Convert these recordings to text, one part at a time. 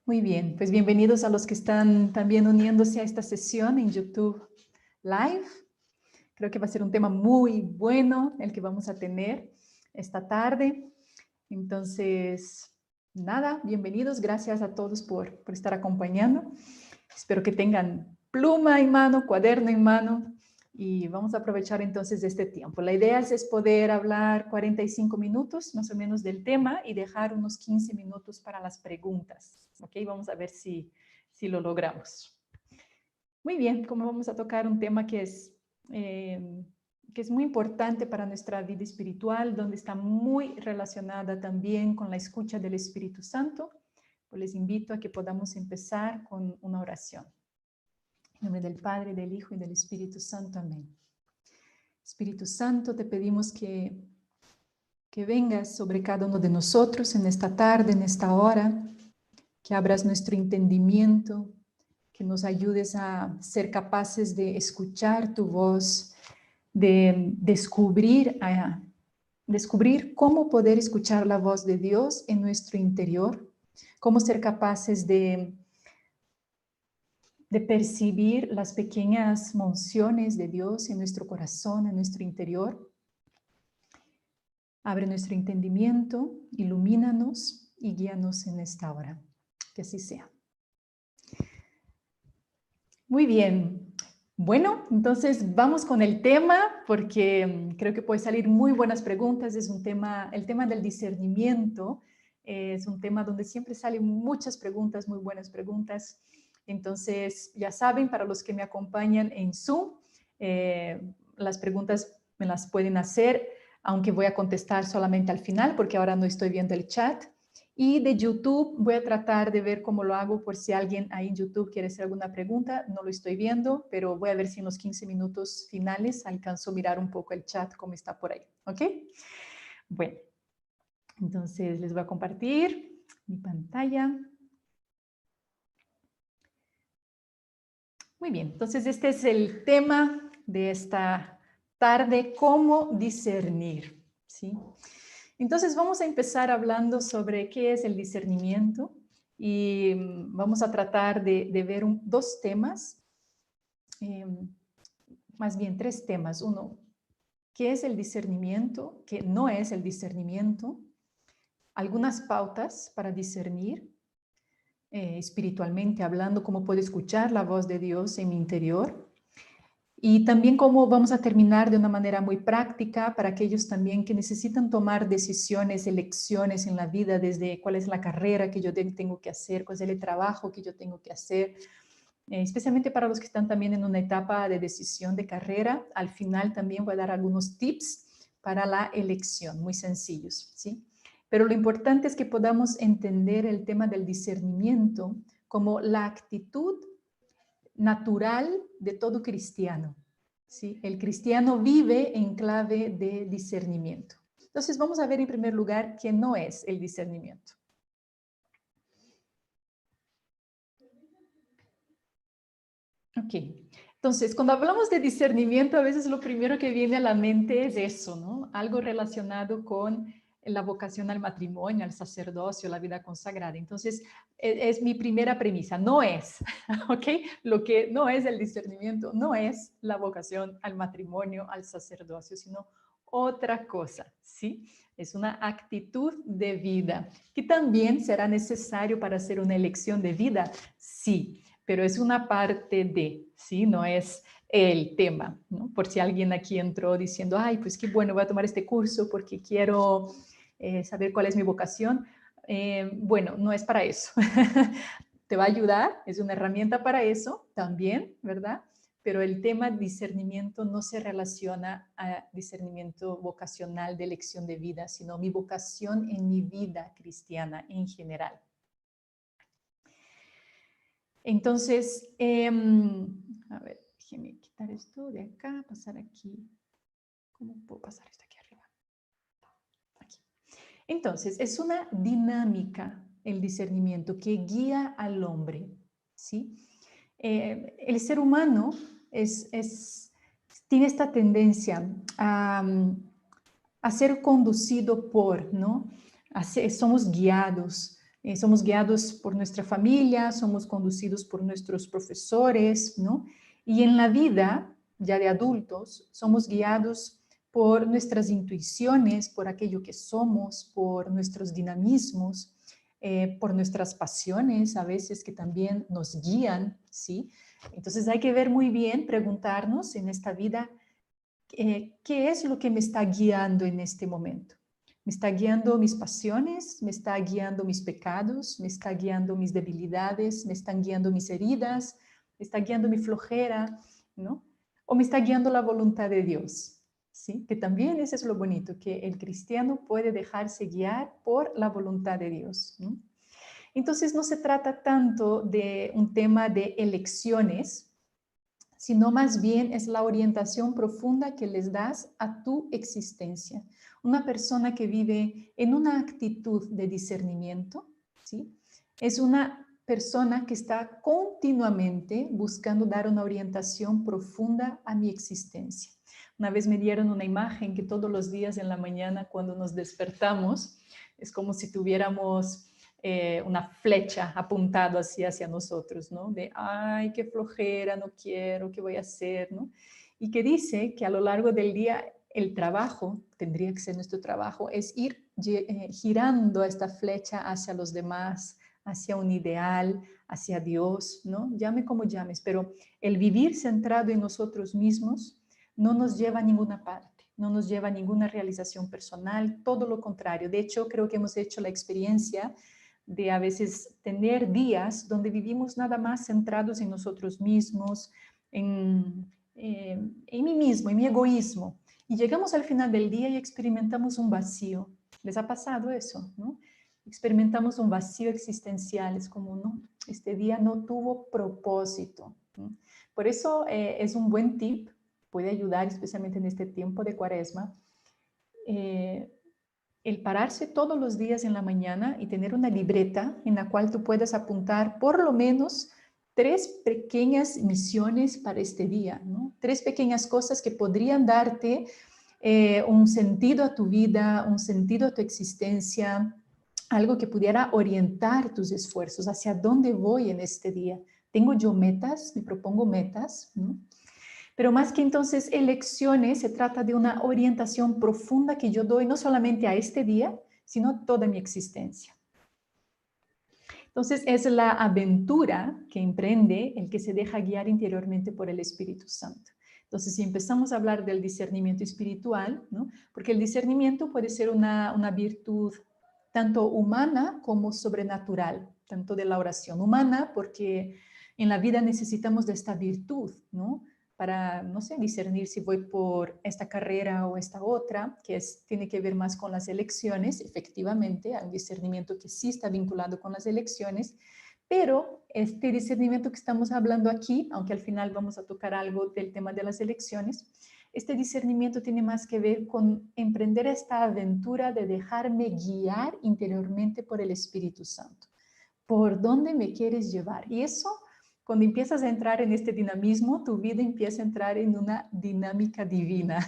Muy bien, pues bienvenidos a los que están también uniéndose a esta sesión en YouTube Live. Creo que va a ser un tema muy bueno el que vamos a tener esta tarde. Entonces, nada, bienvenidos. Gracias a todos por estar acompañando. Espero que tengan pluma en mano, cuaderno en mano. Y vamos a aprovechar entonces este tiempo. La idea es poder hablar 45 minutos más o menos del tema y dejar unos 15 minutos para las preguntas. ¿Ok? Vamos a ver si lo logramos. Muy bien, como vamos a tocar un tema que es muy importante para nuestra vida espiritual, donde está muy relacionada también con la escucha del Espíritu Santo, pues les invito a que podamos empezar con una oración. En nombre del Padre, del Hijo y del Espíritu Santo. Amén. Espíritu Santo, te pedimos que vengas sobre cada uno de nosotros en esta tarde, en esta hora, que abras nuestro entendimiento, que nos ayudes a ser capaces de escuchar tu voz, de descubrir cómo poder escuchar la voz de Dios en nuestro interior, cómo ser capaces de percibir las pequeñas mociones de Dios en nuestro corazón, en nuestro interior. Abre nuestro entendimiento, ilumínanos y guíanos en esta hora. Que así sea. Muy bien. Bueno, entonces vamos con el tema porque creo que puede salir muy buenas preguntas. Es un tema, el tema del discernimiento es un tema donde siempre salen muchas preguntas, muy buenas preguntas. Entonces, ya saben, para los que me acompañan en Zoom, las preguntas me las pueden hacer, aunque voy a contestar solamente al final porque ahora no estoy viendo el chat. Y de YouTube voy a tratar de ver cómo lo hago por si alguien ahí en YouTube quiere hacer alguna pregunta. No lo estoy viendo, pero voy a ver si en los 15 minutos finales alcanzo a mirar un poco el chat, cómo está por ahí. ¿Ok? Bueno, entonces les voy a compartir mi pantalla. Muy bien, entonces este es el tema de esta tarde, cómo discernir, ¿sí? Entonces vamos a empezar hablando sobre qué es el discernimiento y vamos a tratar de ver dos temas, más bien tres temas. Uno, ¿qué es el discernimiento? ¿Qué no es el discernimiento? Algunas pautas para discernir, espiritualmente hablando, cómo puedo escuchar la voz de Dios en mi interior. Y también cómo vamos a terminar de una manera muy práctica para aquellos también que necesitan tomar decisiones, elecciones en la vida, desde cuál es la carrera que yo tengo que hacer, cuál es el trabajo que yo tengo que hacer, especialmente para los que están también en una etapa de decisión de carrera. Al final también voy a dar algunos tips para la elección, muy sencillos, ¿sí? Pero lo importante es que podamos entender el tema del discernimiento como la actitud natural de todo cristiano, ¿sí? El cristiano vive en clave de discernimiento. Entonces vamos a ver en primer lugar qué no es el discernimiento. Ok, entonces cuando hablamos de discernimiento a veces lo primero que viene a la mente es eso, ¿no? Algo relacionado con la vocación al matrimonio, al sacerdocio, la vida consagrada. Entonces, es mi primera premisa, no es, ¿ok? Lo que no es el discernimiento, no es la vocación al matrimonio, al sacerdocio, sino otra cosa, ¿sí? Es una actitud de vida, que también será necesario para hacer una elección de vida, sí, pero es una parte de, ¿sí? No es el tema, ¿no? Por si alguien aquí entró diciendo, ay, pues qué bueno, voy a tomar este curso porque quiero saber cuál es mi vocación. Bueno, no es para eso. Te va a ayudar, es una herramienta para eso también, ¿verdad? Pero el tema discernimiento no se relaciona a discernimiento vocacional de elección de vida, sino mi vocación en mi vida cristiana en general. Entonces, a ver, déjenme quitar esto de acá, pasar aquí. ¿Cómo puedo pasar esto aquí arriba? Aquí. Entonces, es una dinámica el discernimiento que guía al hombre, ¿sí? El ser humano tiene esta tendencia a ser conducido por, ¿no? Somos guiados somos guiados por nuestra familia, somos conducidos por nuestros profesores, ¿no? Y en la vida, ya de adultos, somos guiados por nuestras intuiciones, por aquello que somos, por nuestros dinamismos, por nuestras pasiones a veces que también nos guían, ¿sí? Entonces hay que ver muy bien, preguntarnos en esta vida, ¿qué es lo que me está guiando en este momento? ¿Me está guiando mis pasiones? ¿Me está guiando mis pecados? ¿Me está guiando mis debilidades? ¿Me están guiando mis heridas? ¿Me está guiando mi flojera? ¿No? ¿O me está guiando la voluntad de Dios? ¿Sí? Que también eso es lo bonito, que el cristiano puede dejarse guiar por la voluntad de Dios, ¿no? Entonces no se trata tanto de un tema de elecciones, sino más bien es la orientación profunda que les das a tu existencia. Una persona que vive en una actitud de discernimiento, ¿sí? Es una persona que está continuamente buscando dar una orientación profunda a mi existencia. Una vez me dieron una imagen que todos los días en la mañana cuando nos despertamos, es como si tuviéramos una flecha apuntado así hacia nosotros, ¿no? De, ay, qué flojera, no quiero, ¿qué voy a hacer? ¿No? Y que dice que a lo largo del día el trabajo, tendría que ser nuestro trabajo, es ir girando esta flecha hacia los demás, hacia un ideal, hacia Dios, ¿no? Llame como llames, pero el vivir centrado en nosotros mismos no nos lleva a ninguna parte, no nos lleva a ninguna realización personal, todo lo contrario. De hecho, creo que hemos hecho la experiencia de a veces tener días donde vivimos nada más centrados en nosotros mismos, en mí mismo, en mi egoísmo. Y llegamos al final del día y experimentamos un vacío. ¿Les ha pasado eso? ¿No? Experimentamos un vacío existencial, es como, no, este día no tuvo propósito, ¿no? Por eso es un buen tip, puede ayudar especialmente en este tiempo de Cuaresma, el pararse todos los días en la mañana y tener una libreta en la cual tú puedas apuntar por lo menos 3 pequeñas misiones para este día, ¿no? 3 pequeñas cosas que podrían darte un sentido a tu vida, un sentido a tu existencia, algo que pudiera orientar tus esfuerzos, hacia dónde voy en este día. ¿Tengo yo metas? ¿Me propongo metas? ¿No? Pero más que entonces elecciones, se trata de una orientación profunda que yo doy no solamente a este día, sino a toda mi existencia. Entonces es la aventura que emprende el que se deja guiar interiormente por el Espíritu Santo. Entonces, si empezamos a hablar del discernimiento espiritual, ¿no? Porque el discernimiento puede ser una virtud tanto humana como sobrenatural, tanto de la oración humana, porque en la vida necesitamos de esta virtud, ¿no? Para, no sé, discernir si voy por esta carrera o esta otra, que tiene que ver más con las elecciones. Efectivamente, hay un discernimiento que sí está vinculado con las elecciones, pero este discernimiento que estamos hablando aquí, aunque al final vamos a tocar algo del tema de las elecciones, este discernimiento tiene más que ver con emprender esta aventura de dejarme guiar interiormente por el Espíritu Santo. ¿Por dónde me quieres llevar? Y eso, cuando empiezas a entrar en este dinamismo, tu vida empieza a entrar en una dinámica divina.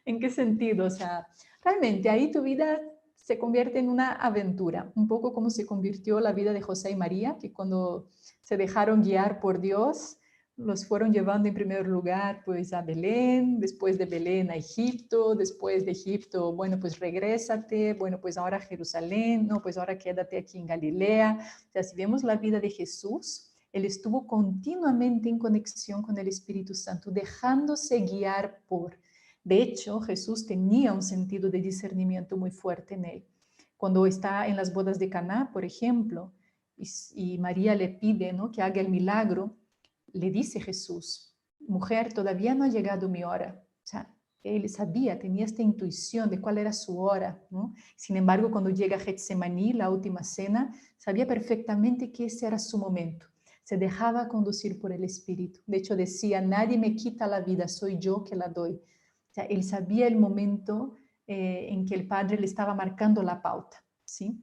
¿En qué sentido? O sea, realmente ahí tu vida se convierte en una aventura, un poco como se convirtió la vida de José y María, que cuando se dejaron guiar por Dios, los fueron llevando en primer lugar pues a Belén, después de Belén a Egipto, después de Egipto, bueno, pues regrésate, bueno, pues ahora a Jerusalén, no, pues ahora quédate aquí en Galilea. O sea, si vemos la vida de Jesús, él estuvo continuamente en conexión con el Espíritu Santo, dejándose guiar por. De hecho, Jesús tenía un sentido de discernimiento muy fuerte en él. Cuando está en las bodas de Caná, por ejemplo, y María le pide, ¿no?, que haga el milagro, le dice Jesús, mujer, todavía no ha llegado mi hora. O sea, él sabía, tenía esta intuición de cuál era su hora, ¿no? Sin embargo, cuando llega a Getsemaní, la última cena, sabía perfectamente que ese era su momento. Se dejaba conducir por el Espíritu. De hecho, decía, nadie me quita la vida, soy yo que la doy. O sea, él sabía el momento en que el Padre le estaba marcando la pauta, ¿sí?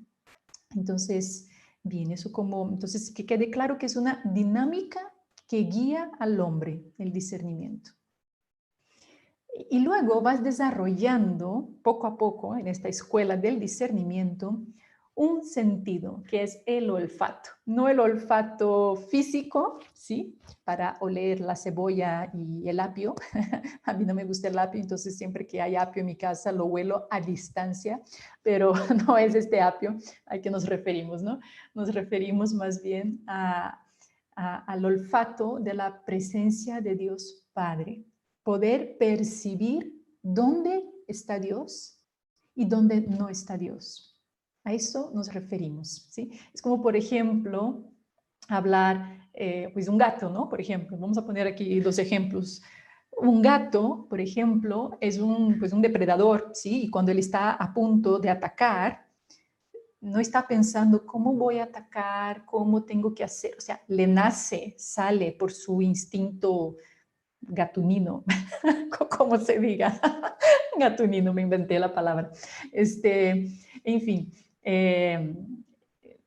Entonces, bien, eso como, entonces que quede claro que es una dinámica que guía al hombre, el discernimiento. Y luego vas desarrollando poco a poco en esta escuela del discernimiento un sentido, que es el olfato. No el olfato físico, ¿sí? Para oler la cebolla y el apio. A mí no me gusta el apio, entonces siempre que hay apio en mi casa lo huelo a distancia, pero no es este apio al que nos referimos, ¿no? Nos referimos más bien al olfato de la presencia de Dios Padre. Poder percibir dónde está Dios y dónde no está Dios. A eso nos referimos, ¿sí? Es como, por ejemplo, hablar, pues un gato, ¿no? Por ejemplo, vamos a poner aquí dos ejemplos. Un gato, por ejemplo, es pues un depredador, ¿sí? Y cuando él está a punto de atacar, no está pensando cómo voy a atacar, cómo tengo que hacer, o sea, le nace, sale por su instinto gatunino, como se diga, gatunino, me inventé la palabra. En fin,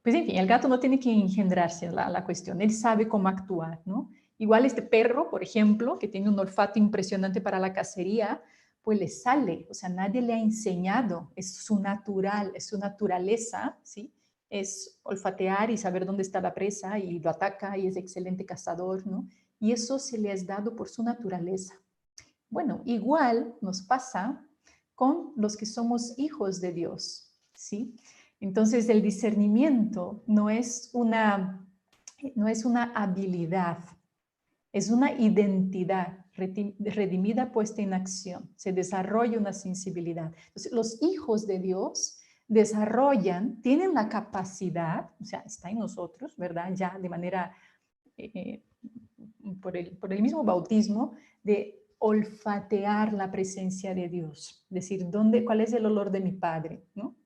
pues en fin, el gato no tiene que engendrarse la cuestión, él sabe cómo actuar, ¿no? Igual este perro, por ejemplo, que tiene un olfato impresionante para la cacería, pues le sale, o sea, nadie le ha enseñado, es su natural, es su naturaleza, ¿sí? Es olfatear y saber dónde está la presa y lo ataca y es excelente cazador, ¿no? Y eso se le es dado por su naturaleza. Bueno, igual nos pasa con los que somos hijos de Dios, ¿sí? Entonces el discernimiento no es una habilidad, es una identidad redimida puesta en acción. Se desarrolla una sensibilidad. Entonces, los hijos de Dios desarrollan, tienen la capacidad, o sea, está en nosotros, ¿verdad? Ya de manera, eh, por el mismo bautismo, de olfatear la presencia de Dios. Decir, ¿cuál es el olor de mi Padre? ¿No?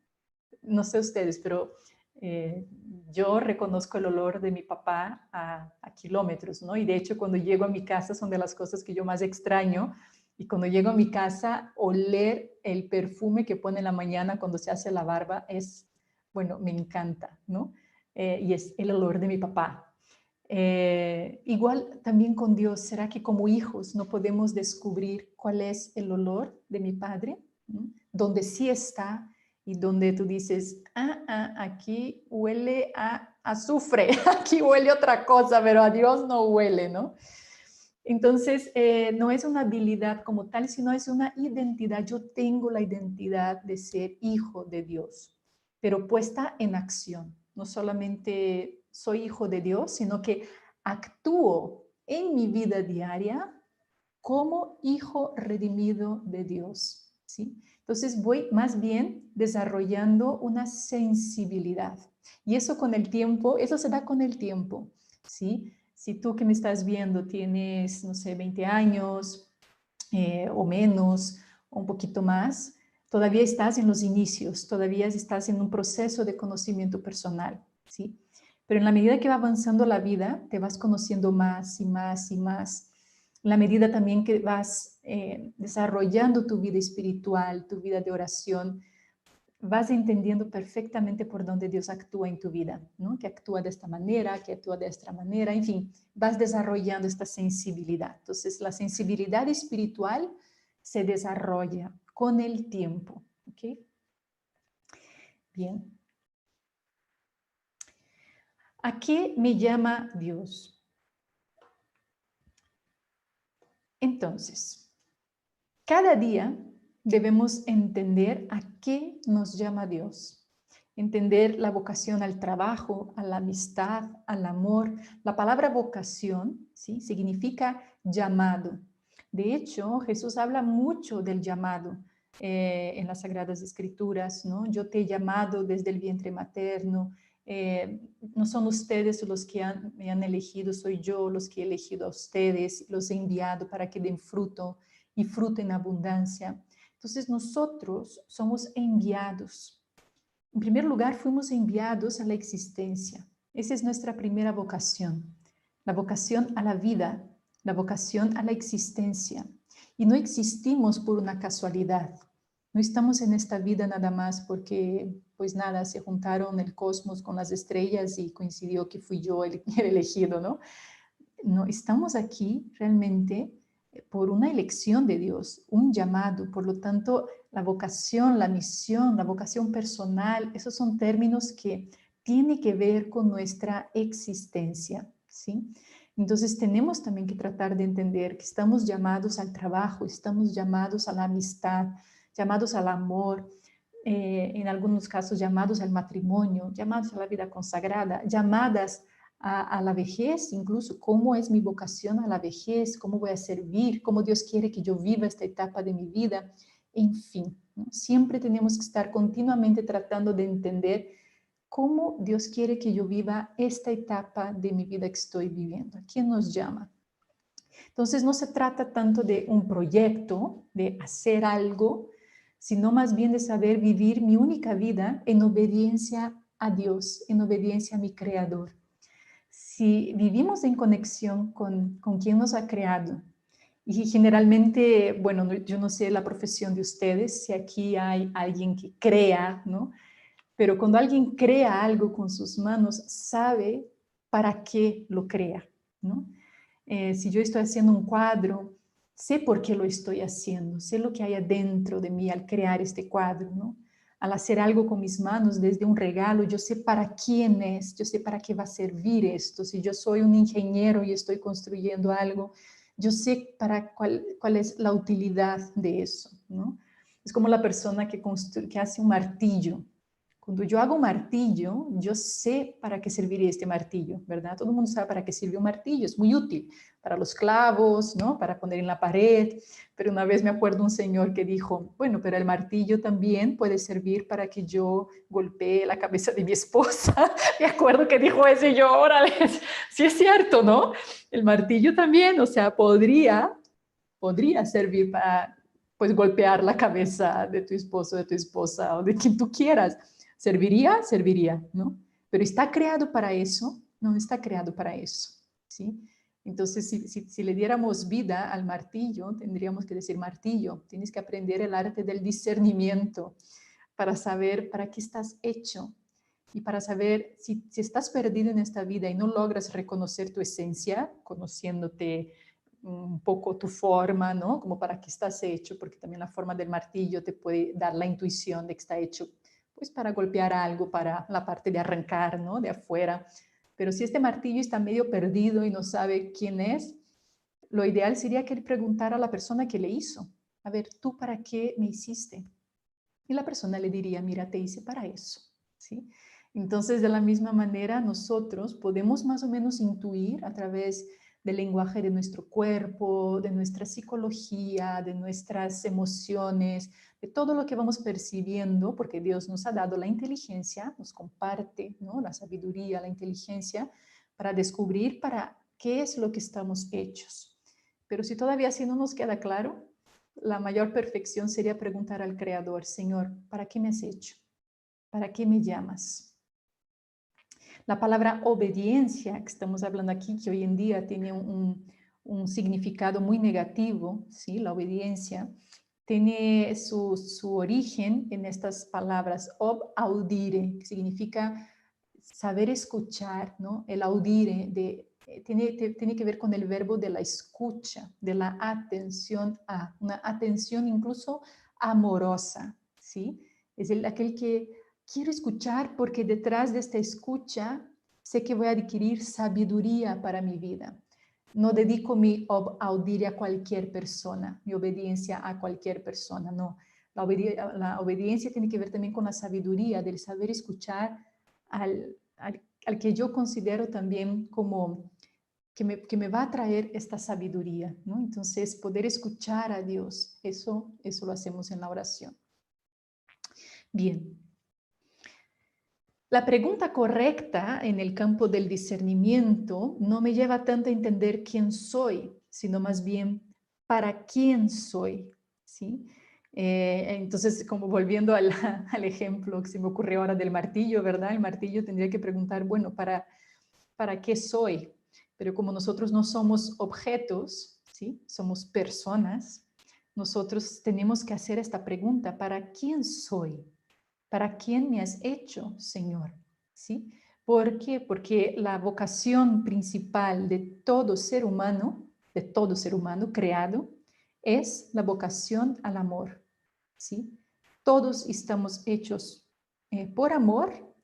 No sé ustedes, pero eh, yo reconozco el olor de mi papá a kilómetros, ¿no? Y de hecho cuando llego a mi casa son de las cosas que yo más extraño. Y cuando llego a mi casa, oler el perfume que pone en la mañana cuando se hace la barba es, bueno, me encanta, ¿no? Y es el olor de mi papá. Igual también con Dios, ¿será que como hijos no podemos descubrir cuál es el olor de mi Padre? ¿Mm? Donde sí está y donde tú dices, aquí huele a azufre, aquí huele otra cosa, pero a Dios no huele, ¿no? Entonces, no es una habilidad como tal, sino es una identidad. Yo tengo la identidad de ser hijo de Dios, pero puesta en acción. No solamente soy hijo de Dios, sino que actúo en mi vida diaria como hijo redimido de Dios, ¿sí? Entonces voy más bien desarrollando una sensibilidad. Y eso con el tiempo, eso se da con el tiempo, ¿sí? Si tú que me estás viendo tienes, no sé, 20 años o menos, o un poquito más, todavía estás en los inicios, todavía estás en un proceso de conocimiento personal, ¿sí? Pero en la medida que va avanzando la vida, te vas conociendo más y más y más. En la medida también que vas desarrollando tu vida espiritual, tu vida de oración, vas entendiendo perfectamente por dónde Dios actúa en tu vida, ¿no? Que actúa de esta manera, que actúa de esta manera, en fin, vas desarrollando esta sensibilidad. Entonces, la sensibilidad espiritual se desarrolla con el tiempo, ¿ok? Bien. ¿A qué me llama Dios? Entonces, cada día debemos entender a qué nos llama Dios. Entender la vocación al trabajo, a la amistad, al amor. La palabra vocación, ¿sí? Significa llamado. De hecho, Jesús habla mucho del llamado en las Sagradas Escrituras, ¿no? Yo te he llamado desde el vientre materno. No son ustedes los que me han elegido, soy yo los que he elegido a ustedes, los he enviado para que den fruto y fruto en abundancia. Entonces nosotros somos enviados. En primer lugar, fuimos enviados a la existencia. Esa es nuestra primera vocación. La vocación a la vida, la vocación a la existencia. Y no existimos por una casualidad. No estamos en esta vida nada más porque, pues nada, se juntaron el cosmos con las estrellas y coincidió que fui yo el elegido, ¿no? No, estamos aquí realmente por una elección de Dios, un llamado. Por lo tanto, la vocación, la misión, la vocación personal, esos son términos que tienen que ver con nuestra existencia, ¿sí? Entonces tenemos también que tratar de entender que estamos llamados al trabajo, estamos llamados a la amistad, llamados al amor, en algunos casos llamados al matrimonio, llamados a la vida consagrada, llamadas a la vejez, incluso cómo es mi vocación a la vejez, cómo voy a servir, cómo Dios quiere que yo viva esta etapa de mi vida, en fin, ¿no? Siempre tenemos que estar continuamente tratando de entender cómo Dios quiere que yo viva esta etapa de mi vida que estoy viviendo. ¿A quién nos llama? Entonces no se trata tanto de un proyecto, de hacer algo, sino más bien de saber vivir mi única vida en obediencia a Dios, en obediencia a mi Creador. Si vivimos en conexión con quien nos ha creado, y generalmente, bueno, yo no sé la profesión de ustedes, si aquí hay alguien que crea, ¿no? Pero cuando alguien crea algo con sus manos, sabe para qué lo crea, ¿no? Si yo estoy haciendo un cuadro, sé por qué lo estoy haciendo, sé lo que hay adentro de mí al crear este cuadro, ¿no? Al hacer algo con mis manos, desde un regalo, yo sé para quién es, yo sé para qué va a servir esto. Si yo soy un ingeniero y estoy construyendo algo, yo sé para cuál es la utilidad de eso, ¿no? Es como la persona que hace un martillo. Cuando yo hago un martillo, yo sé para qué serviría este martillo, ¿verdad? Todo el mundo sabe para qué sirve un martillo, es muy útil para los clavos, ¿no? Para poner en la pared. Pero una vez me acuerdo un señor que dijo, bueno, pero el martillo también puede servir para que yo golpee la cabeza de mi esposa. Me acuerdo que dijo eso y yo, órale, sí es cierto, ¿no? El martillo también, o sea, podría servir para, pues, golpear la cabeza de tu esposo, de tu esposa o de quien tú quieras. ¿Serviría? Serviría, ¿no? Pero ¿está creado para eso? No está creado para eso, ¿sí? Entonces, si le diéramos vida al martillo, tendríamos que decir, martillo, tienes que aprender el arte del discernimiento para saber para qué estás hecho y para saber si estás perdido en esta vida y no logras reconocer tu esencia, conociéndote un poco tu forma, ¿no? Como para qué estás hecho, porque también la forma del martillo te puede dar la intuición de que está hecho, pues, para golpear algo, para la parte de arrancar, ¿no? De afuera. Pero si este martillo está medio perdido y no sabe quién es, lo ideal sería que él preguntara a la persona que le hizo, a ver, ¿tú para qué me hiciste? Y la persona le diría, mira, te hice para eso, ¿sí? Entonces, de la misma manera, nosotros podemos más o menos intuir a través del lenguaje de nuestro cuerpo, de nuestra psicología, de nuestras emociones, de todo lo que vamos percibiendo, porque Dios nos ha dado la inteligencia, nos comparte, ¿no? La sabiduría, la inteligencia, para descubrir para qué es lo que estamos hechos. Pero si todavía así no nos queda claro, la mayor perfección sería preguntar al Creador, Señor, ¿para qué me has hecho? ¿Para qué me llamas? La palabra obediencia que estamos hablando aquí, que hoy en día tiene un significado muy negativo, ¿sí? La obediencia tiene su origen en estas palabras, ob audire, que significa saber escuchar, ¿no? El audire tiene que ver con el verbo de la escucha, de la atención a, una atención incluso amorosa, ¿sí? Es aquel que quiero escuchar porque detrás de esta escucha sé que voy a adquirir sabiduría para mi vida. No dedico mi audiencia a cualquier persona, mi obediencia a cualquier persona, no. La obediencia tiene que ver también con la sabiduría, del saber escuchar al que yo considero también como que me va a traer esta sabiduría, ¿no? Entonces, poder escuchar a Dios, eso lo hacemos en la oración. Bien. La pregunta correcta en el campo del discernimiento no me lleva tanto a entender quién soy, sino más bien para quién soy, ¿sí? Entonces, como volviendo al ejemplo que se me ocurrió ahora del martillo, ¿verdad? El martillo tendría que preguntar, bueno, ¿para qué soy? Pero como nosotros no somos objetos, ¿sí? Somos personas, nosotros tenemos que hacer esta pregunta, ¿para quién soy? ¿Para quién me has hecho, Señor? ¿Sí? ¿Por qué? Porque la vocación principal de todo ser humano de todo ser humano creado, es la vocación al amor, ¿sí? Todos estamos hechos por amor,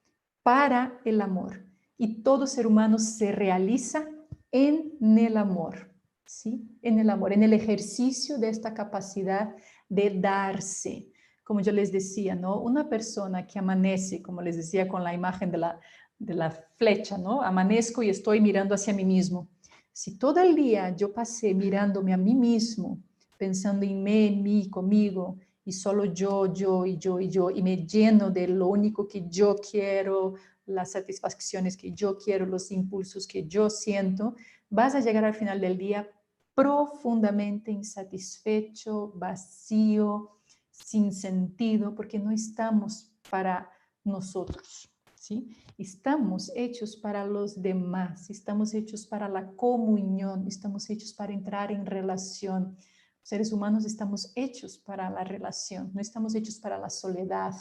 para el amor. Y todo ser humano se realiza en el amor, ¿sí? En el amor, en el ejercicio de esta capacidad de darse. Como yo les decía, ¿no? Una persona que amanece, como les decía con la imagen de la flecha, ¿no? Amanezco y estoy mirando hacia mí mismo. Si todo el día yo pasé mirándome a mí mismo, pensando en mí, conmigo, y solo yo, y me lleno de lo único que yo quiero, las satisfacciones que yo quiero, los impulsos que yo siento, vas a llegar al final del día profundamente insatisfecho, vacío, sin sentido, porque no estamos para nosotros, ¿sí? Estamos hechos para los demás, estamos hechos para la comunión, estamos hechos para entrar en relación. Seres humanos estamos hechos para la relación, no estamos hechos para la soledad,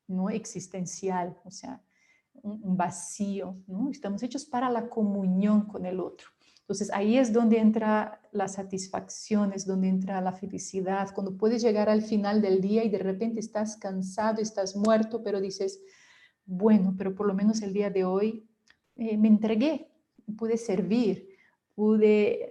no existencial, o sea, un vacío, ¿no? Estamos hechos para la comunión con el otro. Entonces ahí es donde entra la satisfacción, es donde entra la felicidad, cuando puedes llegar al final del día y de repente estás cansado, estás muerto, pero dices, bueno, pero por lo menos el día de hoy me entregué, pude servir, pude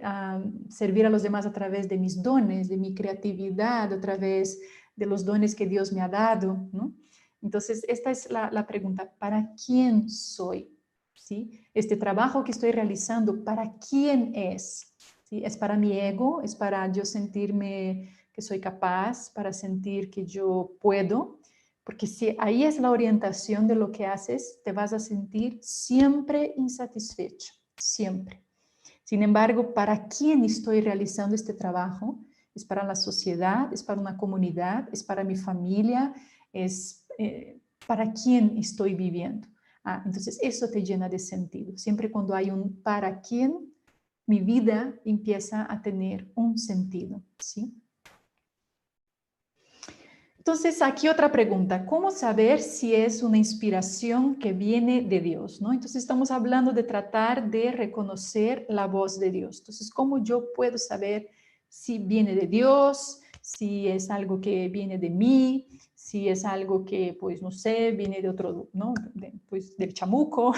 servir a los demás a través de mis dones, de mi creatividad, a través de los dones que Dios me ha dado, ¿no? Entonces, esta es la pregunta, ¿para quién soy? ¿Sí? Este trabajo que estoy realizando, ¿para quién es? ¿Sí? ¿Es para mi ego? ¿Es para yo sentirme que soy capaz? ¿Para sentir que yo puedo? Porque si ahí es la orientación de lo que haces, te vas a sentir siempre insatisfecho, siempre. Sin embargo, ¿para quién estoy realizando este trabajo? ¿Es para la sociedad? ¿Es para una comunidad? ¿Es para mi familia? ¿Es para quién estoy viviendo? Entonces, eso te llena de sentido. Siempre cuando hay un para quién, mi vida empieza a tener un sentido, ¿sí? Entonces, aquí otra pregunta, ¿cómo saber si es una inspiración que viene de Dios? ¿no? Entonces, estamos hablando de tratar de reconocer la voz de Dios. Entonces, ¿cómo yo puedo saber si viene de Dios, si es algo que viene de mí, si es algo que, pues, no sé, viene de otro, ¿no? Pues, del chamuco?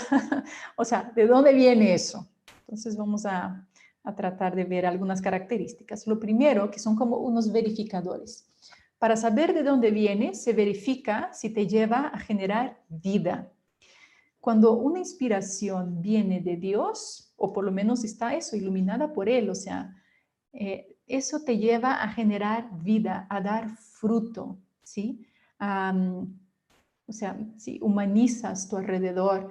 O sea, ¿de dónde viene eso? Entonces, vamos a tratar de ver algunas características. Lo primero, que son como unos verificadores. Para saber de dónde viene, se verifica si te lleva a generar vida. Cuando una inspiración viene de Dios, o por lo menos está eso, iluminada por Él, o sea, eso te lleva a generar vida, a dar fruto, ¿sí? O sea, si humanizas tu alrededor,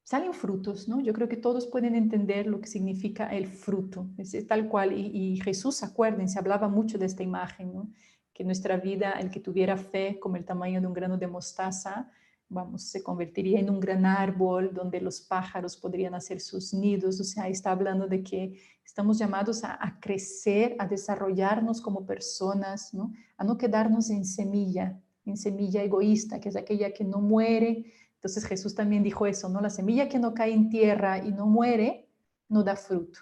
salen frutos, ¿no? Yo creo que todos pueden entender lo que significa el fruto, es tal cual. Y Jesús, acuérdense, hablaba mucho de esta imagen, ¿no? Que nuestra vida, el que tuviera fe como el tamaño de un grano de mostaza, vamos, se convertiría en un gran árbol donde los pájaros podrían hacer sus nidos. O sea, está hablando de que estamos llamados a crecer, a desarrollarnos como personas, ¿no? A no quedarnos en semilla egoísta, que es aquella que no muere. Entonces Jesús también dijo eso, ¿no? La semilla que no cae en tierra y no muere, no da fruto.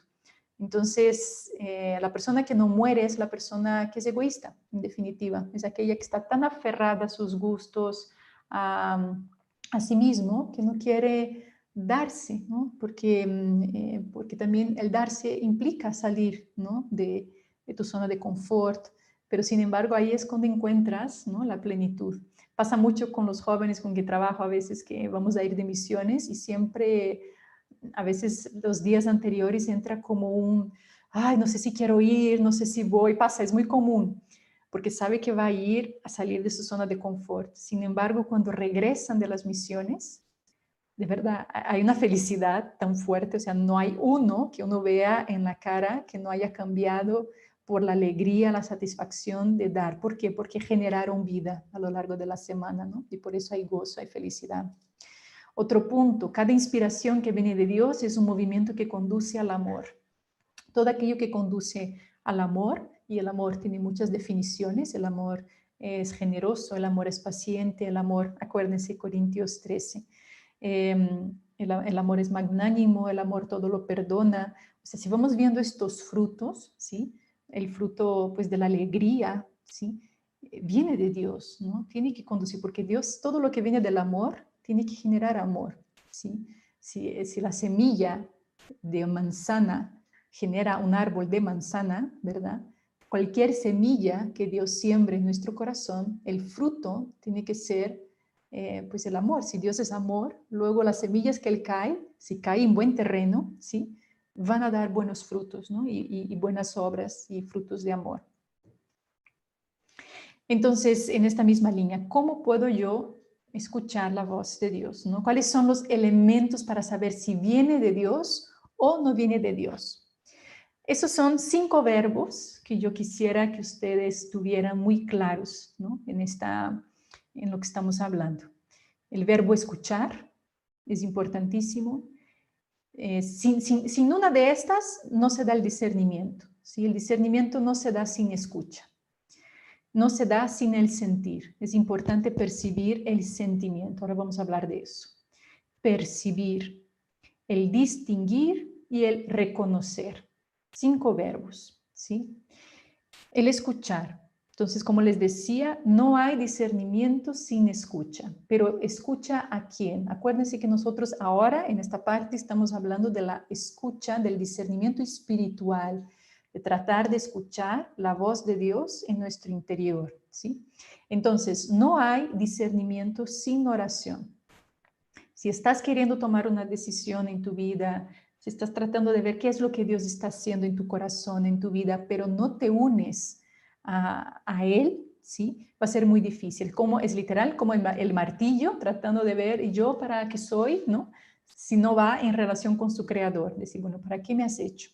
Entonces, la persona que no muere es la persona que es egoísta, en definitiva. Es aquella que está tan aferrada a sus gustos, a sí mismo, que no quiere darse, ¿no? Porque también el darse implica salir, ¿no? de tu zona de confort, pero sin embargo ahí es cuando encuentras, ¿no? La plenitud. Pasa mucho con los jóvenes con que trabajo a veces, que vamos a ir de misiones y siempre, a veces los días anteriores entra como ay, no sé si quiero ir, no sé si voy, pasa, es muy común, porque sabe que va a ir a salir de su zona de confort. Sin embargo, cuando regresan de las misiones, de verdad, hay una felicidad tan fuerte, o sea, no hay uno que uno vea en la cara que no haya cambiado por la alegría, la satisfacción de dar. ¿Por qué? Porque generaron vida a lo largo de la semana, ¿no? Y por eso hay gozo, hay felicidad. Otro punto, cada inspiración que viene de Dios es un movimiento que conduce al amor. Todo aquello que conduce al amor, y el amor tiene muchas definiciones, el amor es generoso, el amor es paciente, el amor, acuérdense, Corintios 13. el amor es magnánimo, el amor todo lo perdona. O sea, si vamos viendo estos frutos, ¿sí? El fruto pues de la alegría, ¿sí? Viene de Dios, ¿no? Tiene que conducir, porque Dios, todo lo que viene del amor, tiene que generar amor, ¿sí? Si la semilla de manzana genera un árbol de manzana, ¿verdad? Cualquier semilla que Dios siembre en nuestro corazón, el fruto tiene que ser pues el amor. Si Dios es amor, luego las semillas que Él cae, si cae en buen terreno, ¿sí? Van a dar buenos frutos, ¿no? Y buenas obras y frutos de amor. Entonces, en esta misma línea, ¿cómo puedo yo escuchar la voz de Dios, ¿no? ¿Cuáles son los elementos para saber si viene de Dios o no viene de Dios? Esos son 5 verbos que yo quisiera que ustedes tuvieran muy claros, ¿no? En lo que estamos hablando. El verbo escuchar es importantísimo. Sin una de estas no se da el discernimiento, ¿sí? El discernimiento no se da sin escucha. No se da sin el sentir. Es importante percibir el sentimiento. Ahora vamos a hablar de eso. Percibir, el distinguir y el reconocer. 5 verbos, ¿sí? El escuchar. Entonces, como les decía, no hay discernimiento sin escucha. Pero ¿escucha a quién? Acuérdense que nosotros ahora en esta parte estamos hablando de la escucha, del discernimiento espiritual, de tratar de escuchar la voz de Dios en nuestro interior, ¿sí? Entonces, no hay discernimiento sin oración. Si estás queriendo tomar una decisión en tu vida, si estás tratando de ver qué es lo que Dios está haciendo en tu corazón, en tu vida, pero no te unes a Él, ¿sí? Va a ser muy difícil. Como es literal, como el martillo, tratando de ver, ¿y yo para qué soy? ¿No? Si no va en relación con su creador, decir, bueno, ¿para qué me has hecho?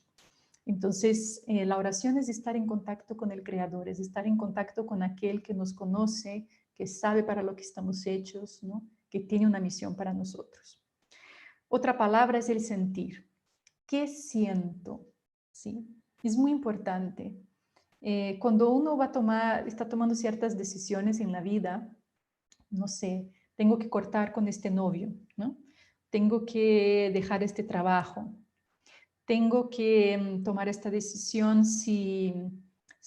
Entonces, la oración es estar en contacto con el Creador, es estar en contacto con aquel que nos conoce, que sabe para lo que estamos hechos, ¿no? Que tiene una misión para nosotros. Otra palabra es el sentir. ¿Qué siento? ¿Sí? Es muy importante. Cuando uno está tomando ciertas decisiones en la vida, no sé, tengo que cortar con este novio, ¿no? Tengo que dejar este trabajo, tengo que tomar esta decisión si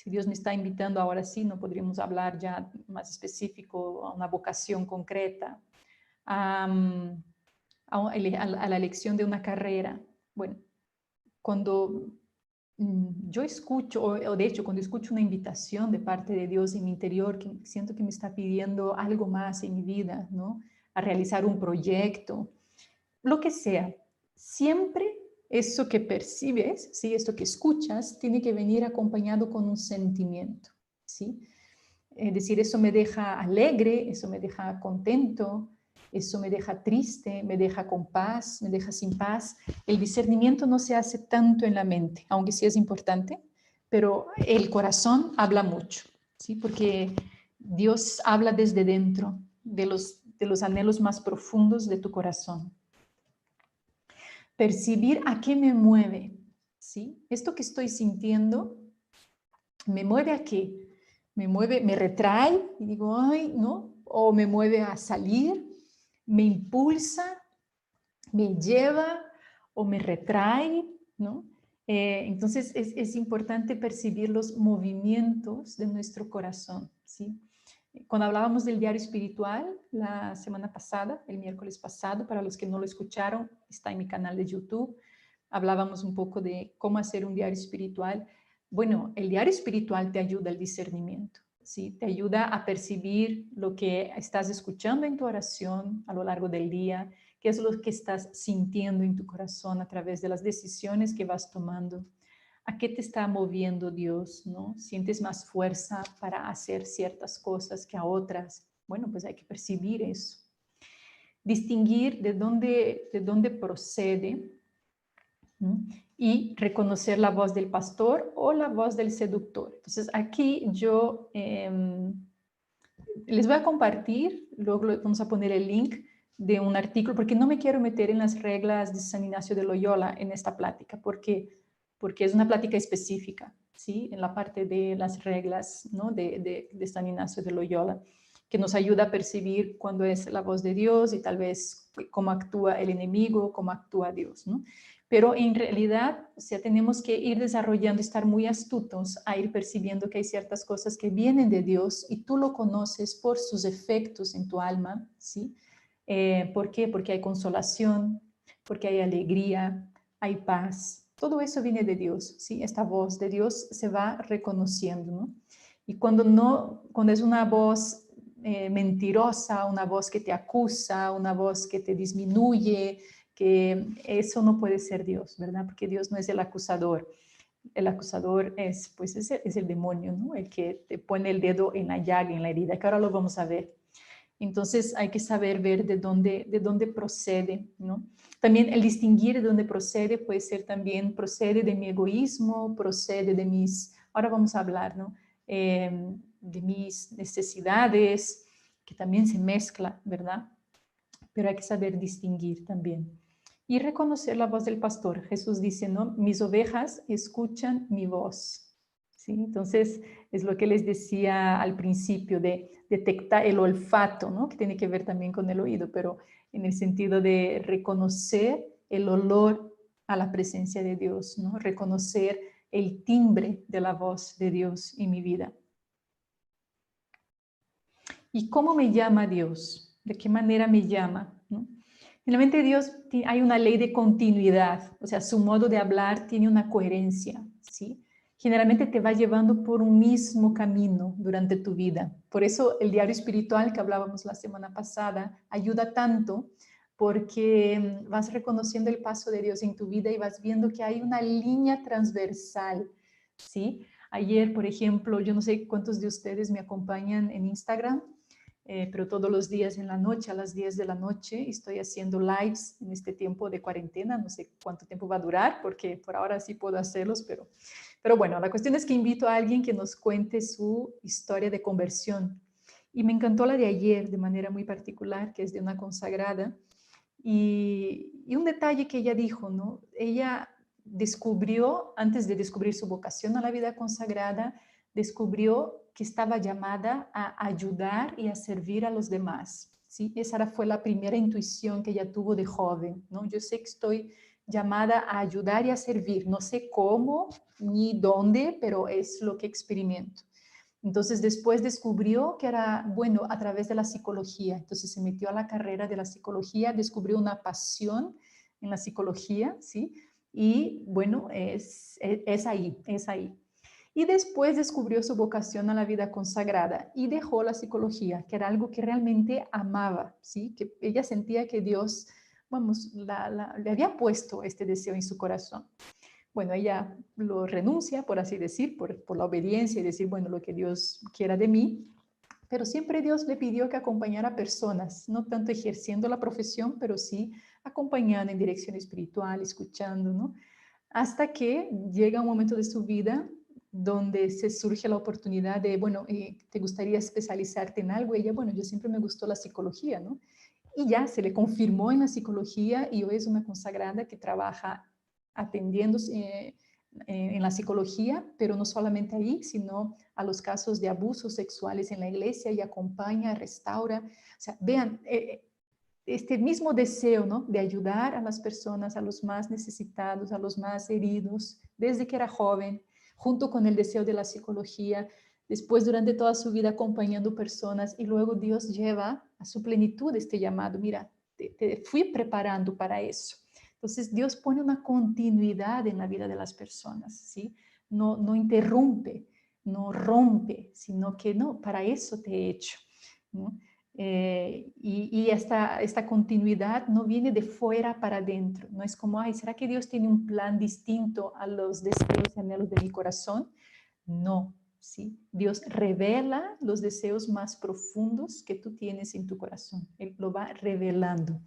Dios me está invitando ahora sí, no podríamos hablar ya más específico a una vocación concreta, a la elección de una carrera. Bueno, cuando yo escucho, o de hecho cuando escucho una invitación de parte de Dios en mi interior, que siento que me está pidiendo algo más en mi vida, ¿no? A realizar un proyecto, lo que sea, siempre eso que percibes, ¿sí? Esto que escuchas, tiene que venir acompañado con un sentimiento, ¿sí? Es decir, eso me deja alegre, eso me deja contento, eso me deja triste, me deja con paz, me deja sin paz. El discernimiento no se hace tanto en la mente, aunque sí es importante, pero el corazón habla mucho, ¿sí? Porque Dios habla desde dentro, de los anhelos más profundos de tu corazón. Percibir a qué me mueve, ¿sí? Esto que estoy sintiendo, ¿me mueve a qué? Me mueve, me retrae y digo, ay, ¿no? O me mueve a salir, me impulsa, me lleva o me retrae, ¿no? Entonces es importante percibir los movimientos de nuestro corazón, ¿sí? Cuando hablábamos del diario espiritual la semana pasada, el miércoles pasado, para los que no lo escucharon, está en mi canal de YouTube, hablábamos un poco de cómo hacer un diario espiritual. Bueno, el diario espiritual te ayuda al discernimiento, ¿sí? Te ayuda a percibir lo que estás escuchando en tu oración a lo largo del día, qué es lo que estás sintiendo en tu corazón a través de las decisiones que vas tomando. ¿A qué te está moviendo Dios, no? ¿Sientes más fuerza para hacer ciertas cosas que a otras? Bueno, pues hay que percibir eso. Distinguir de dónde procede, ¿no? Y reconocer la voz del pastor o la voz del seductor. Entonces aquí yo les voy a compartir, luego vamos a poner el link de un artículo, porque no me quiero meter en las reglas de San Ignacio de Loyola en esta plática, porque es una plática específica, ¿sí? En la parte de las reglas, ¿no? de San Ignacio de Loyola. que nos ayuda a percibir cuándo es la voz de Dios y tal vez cómo actúa el enemigo, cómo actúa Dios, ¿no? Pero en realidad, o sea, tenemos que ir desarrollando, estar muy astutos a ir percibiendo que hay ciertas cosas que vienen de Dios y tú lo conoces por sus efectos en tu alma, ¿sí? ¿Por qué? Porque hay consolación, porque hay alegría, hay paz. Todo eso viene de Dios, ¿sí? Esta voz de Dios se va reconociendo, ¿no? Y cuando es una voz mentirosa, una voz que te acusa, una voz que te disminuye, que eso no puede ser Dios, ¿verdad? Porque Dios no es el acusador. El acusador es, pues, es el demonio, ¿no? El que te pone el dedo en la llaga, en la herida, que ahora lo vamos a ver. Entonces hay que saber ver de dónde procede, ¿no? También el distinguir de dónde procede puede ser también, procede de mi egoísmo, procede de mis, ahora vamos a hablar, ¿no? De mis necesidades, que también se mezcla, ¿verdad? Pero hay que saber distinguir también. Y reconocer la voz del pastor. Jesús dice, ¿no? Mis ovejas escuchan mi voz. ¿Sí? Entonces, es lo que les decía al principio de detectar el olfato, ¿no? Que tiene que ver también con el oído, pero en el sentido de reconocer el olor a la presencia de Dios, ¿no? Reconocer el timbre de la voz de Dios en mi vida. ¿Y cómo me llama Dios? ¿De qué manera me llama? ¿No? Finalmente Dios, hay una ley de continuidad, o sea, su modo de hablar tiene una coherencia, ¿sí? Generalmente te va llevando por un mismo camino durante tu vida. Por eso el diario espiritual que hablábamos la semana pasada ayuda tanto porque vas reconociendo el paso de Dios en tu vida y vas viendo que hay una línea transversal, ¿sí? Ayer, por ejemplo, yo no sé cuántos de ustedes me acompañan en Instagram, pero todos los días en la noche, a las 10 de la noche, estoy haciendo lives en este tiempo de cuarentena. No sé cuánto tiempo va a durar, porque por ahora sí puedo hacerlos, pero bueno, la cuestión es que invito a alguien que nos cuente su historia de conversión. Y me encantó la de ayer de manera muy particular, que es de una consagrada. Y un detalle que ella dijo, ¿no? Ella descubrió, antes de descubrir su vocación a la vida consagrada, descubrió que estaba llamada a ayudar y a servir a los demás, ¿sí? Esa fue la primera intuición que ella tuvo de joven, ¿no? Yo sé que estoy llamada a ayudar y a servir, no sé cómo ni dónde, pero es lo que experimento. Entonces después descubrió que era, bueno, a través de la psicología. Entonces se metió a la carrera de la psicología, descubrió una pasión en la psicología, ¿sí? Y bueno, es ahí, es ahí. Y después descubrió su vocación a la vida consagrada y dejó la psicología, que era algo que realmente amaba, ¿sí? Que ella sentía que Dios, vamos, le había puesto este deseo en su corazón. Bueno, ella lo renuncia, por así decir, por la obediencia y decir, bueno, lo que Dios quiera de mí, pero siempre Dios le pidió que acompañara a personas, no tanto ejerciendo la profesión, pero sí acompañando en dirección espiritual, escuchando, ¿no? Hasta que llega un momento de su vida donde se surge la oportunidad de, bueno, ¿te gustaría especializarte en algo? Y ella, bueno, yo siempre me gustó la psicología, ¿no? Y ya se le confirmó en la psicología y hoy es una consagrada que trabaja atendiendo en la psicología, pero no solamente ahí, sino a los casos de abusos sexuales en la iglesia y acompaña, restaura. O sea, vean, este mismo deseo, ¿no? De ayudar a las personas, a los más necesitados, a los más heridos, desde que era joven, junto con el deseo de la psicología, después durante toda su vida acompañando personas y luego Dios lleva a su plenitud este llamado. Mira, te fui preparando para eso. Entonces Dios pone una continuidad en la vida de las personas, ¿sí? No interrumpe, no rompe, sino que no, para eso te he hecho, ¿no? Y esta continuidad no viene de fuera para adentro, no es como, ay, ¿será que Dios tiene un plan distinto a los deseos y anhelos de mi corazón? No, ¿sí? Dios revela los deseos más profundos que tú tienes en tu corazón, Él lo va revelando.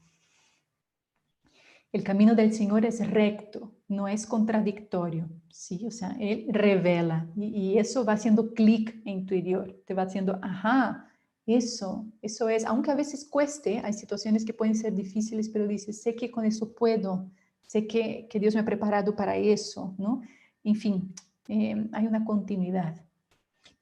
El camino del Señor es recto, no es contradictorio, ¿sí? O sea, Él revela y eso va haciendo clic en tu interior, te va haciendo, ajá, eso es, aunque a veces cueste, hay situaciones que pueden ser difíciles, pero dices, sé que con eso puedo, sé que Dios me ha preparado para eso, ¿no? En fin, hay una continuidad.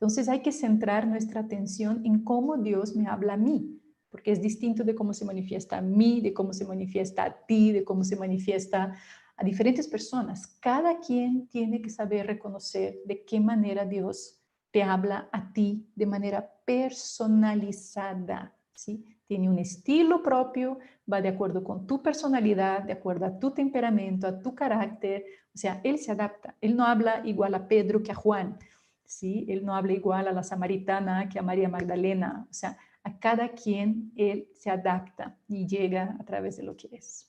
Entonces hay que centrar nuestra atención en cómo Dios me habla a mí, porque es distinto de cómo se manifiesta a mí, de cómo se manifiesta a ti, de cómo se manifiesta a diferentes personas. Cada quien tiene que saber reconocer de qué manera Dios te habla a ti de manera personalizada, ¿sí? Tiene un estilo propio, va de acuerdo con tu personalidad, de acuerdo a tu temperamento, a tu carácter. O sea, Él se adapta. Él no habla igual a Pedro que a Juan, ¿sí? Él no habla igual a la samaritana que a María Magdalena. O sea, a cada quien Él se adapta y llega a través de lo que es.